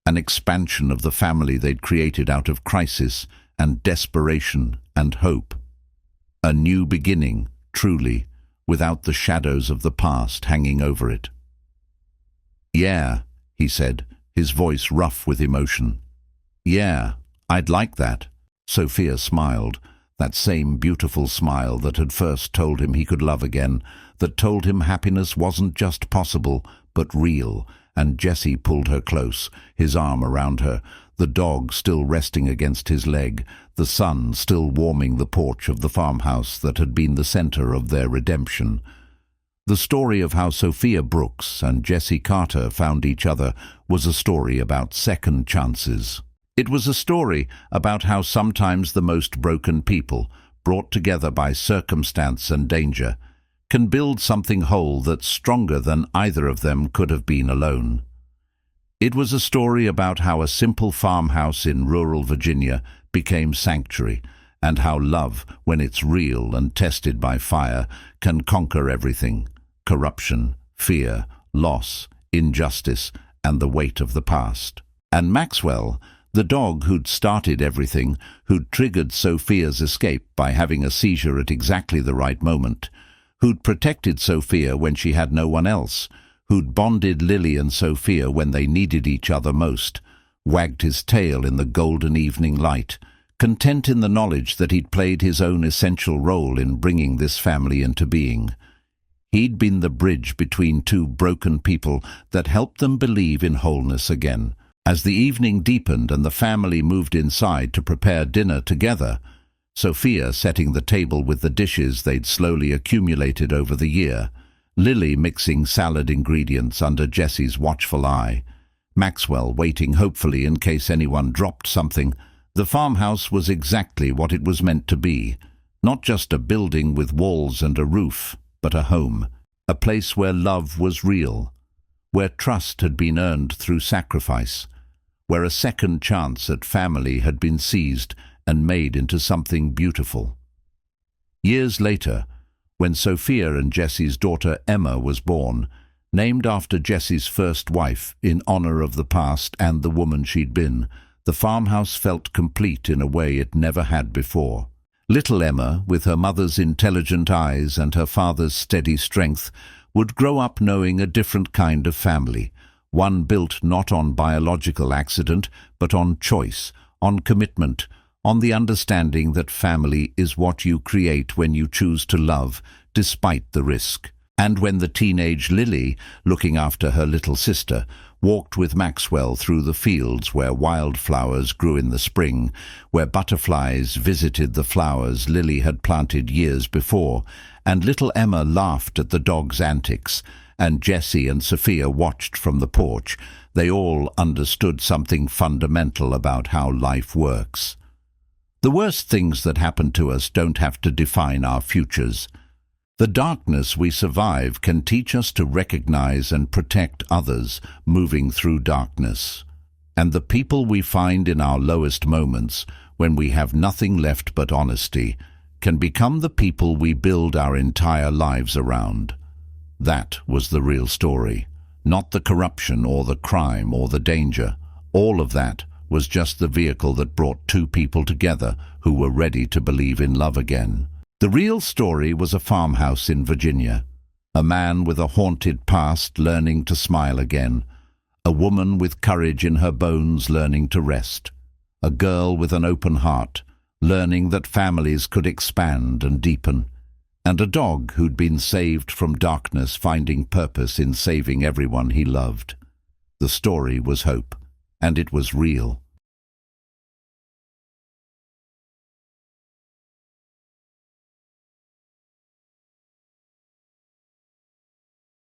An expansion of the family they'd created out of crisis and desperation and hope. A new beginning, truly, without the shadows of the past hanging over it. "Yeah," he said, his voice rough with emotion. "Yeah, I'd like that." Sophia smiled, that same beautiful smile that had first told him he could love again, that told him happiness wasn't just possible, but real, and Jesse pulled her close, his arm around her, the dog still resting against his leg, the sun still warming the porch of the farmhouse that had been the center of their redemption. The story of how Sophia Brooks and Jesse Carter found each other was a story about second chances. It was a story about how sometimes the most broken people, brought together by circumstance and danger, can build something whole that's stronger than either of them could have been alone. It was a story about how a simple farmhouse in rural Virginia became sanctuary, and how love, when it's real and tested by fire, can conquer everything: corruption, fear, loss, injustice, and the weight of the past. And Maxwell, the dog who'd started everything, who'd triggered Sophia's escape by having a seizure at exactly the right moment, who'd protected Sophia when she had no one else, who'd bonded Lily and Sophia when they needed each other most, wagged his tail in the golden evening light, content in the knowledge that he'd played his own essential role in bringing this family into being. He'd been the bridge between two broken people that helped them believe in wholeness again. As the evening deepened and the family moved inside to prepare dinner together, Sophia setting the table with the dishes they'd slowly accumulated over the year, Lily mixing salad ingredients under Jessie's watchful eye, Maxwell waiting hopefully in case anyone dropped something, the farmhouse was exactly what it was meant to be, not just a building with walls and a roof, but a home, a place where love was real, where trust had been earned through sacrifice, where a second chance at family had been seized and made into something beautiful. Years later, when Sophia and Jessie's daughter Emma was born, named after Jessie's first wife in honor of the past and the woman she'd been, the farmhouse felt complete in a way it never had before. Little Emma, with her mother's intelligent eyes and her father's steady strength, would grow up knowing a different kind of family, one built not on biological accident, but on choice, on commitment, on the understanding that family is what you create when you choose to love, despite the risk. And when the teenage Lily, looking after her little sister, walked with Maxwell through the fields where wildflowers grew in the spring, where butterflies visited the flowers Lily had planted years before, and little Emma laughed at the dog's antics, and Jessie and Sophia watched from the porch, they all understood something fundamental about how life works. The worst things that happen to us don't have to define our futures. The darkness we survive can teach us to recognize and protect others moving through darkness. And the people we find in our lowest moments, when we have nothing left but honesty, can become the people we build our entire lives around. That was the real story, not the corruption or the crime or the danger. All of that was just the vehicle that brought two people together who were ready to believe in love again. The real story was a farmhouse in Virginia, a man with a haunted past learning to smile again, a woman with courage in her bones learning to rest, a girl with an open heart learning that families could expand and deepen, and a dog who'd been saved from darkness finding purpose in saving everyone he loved. The story was hope, and it was real.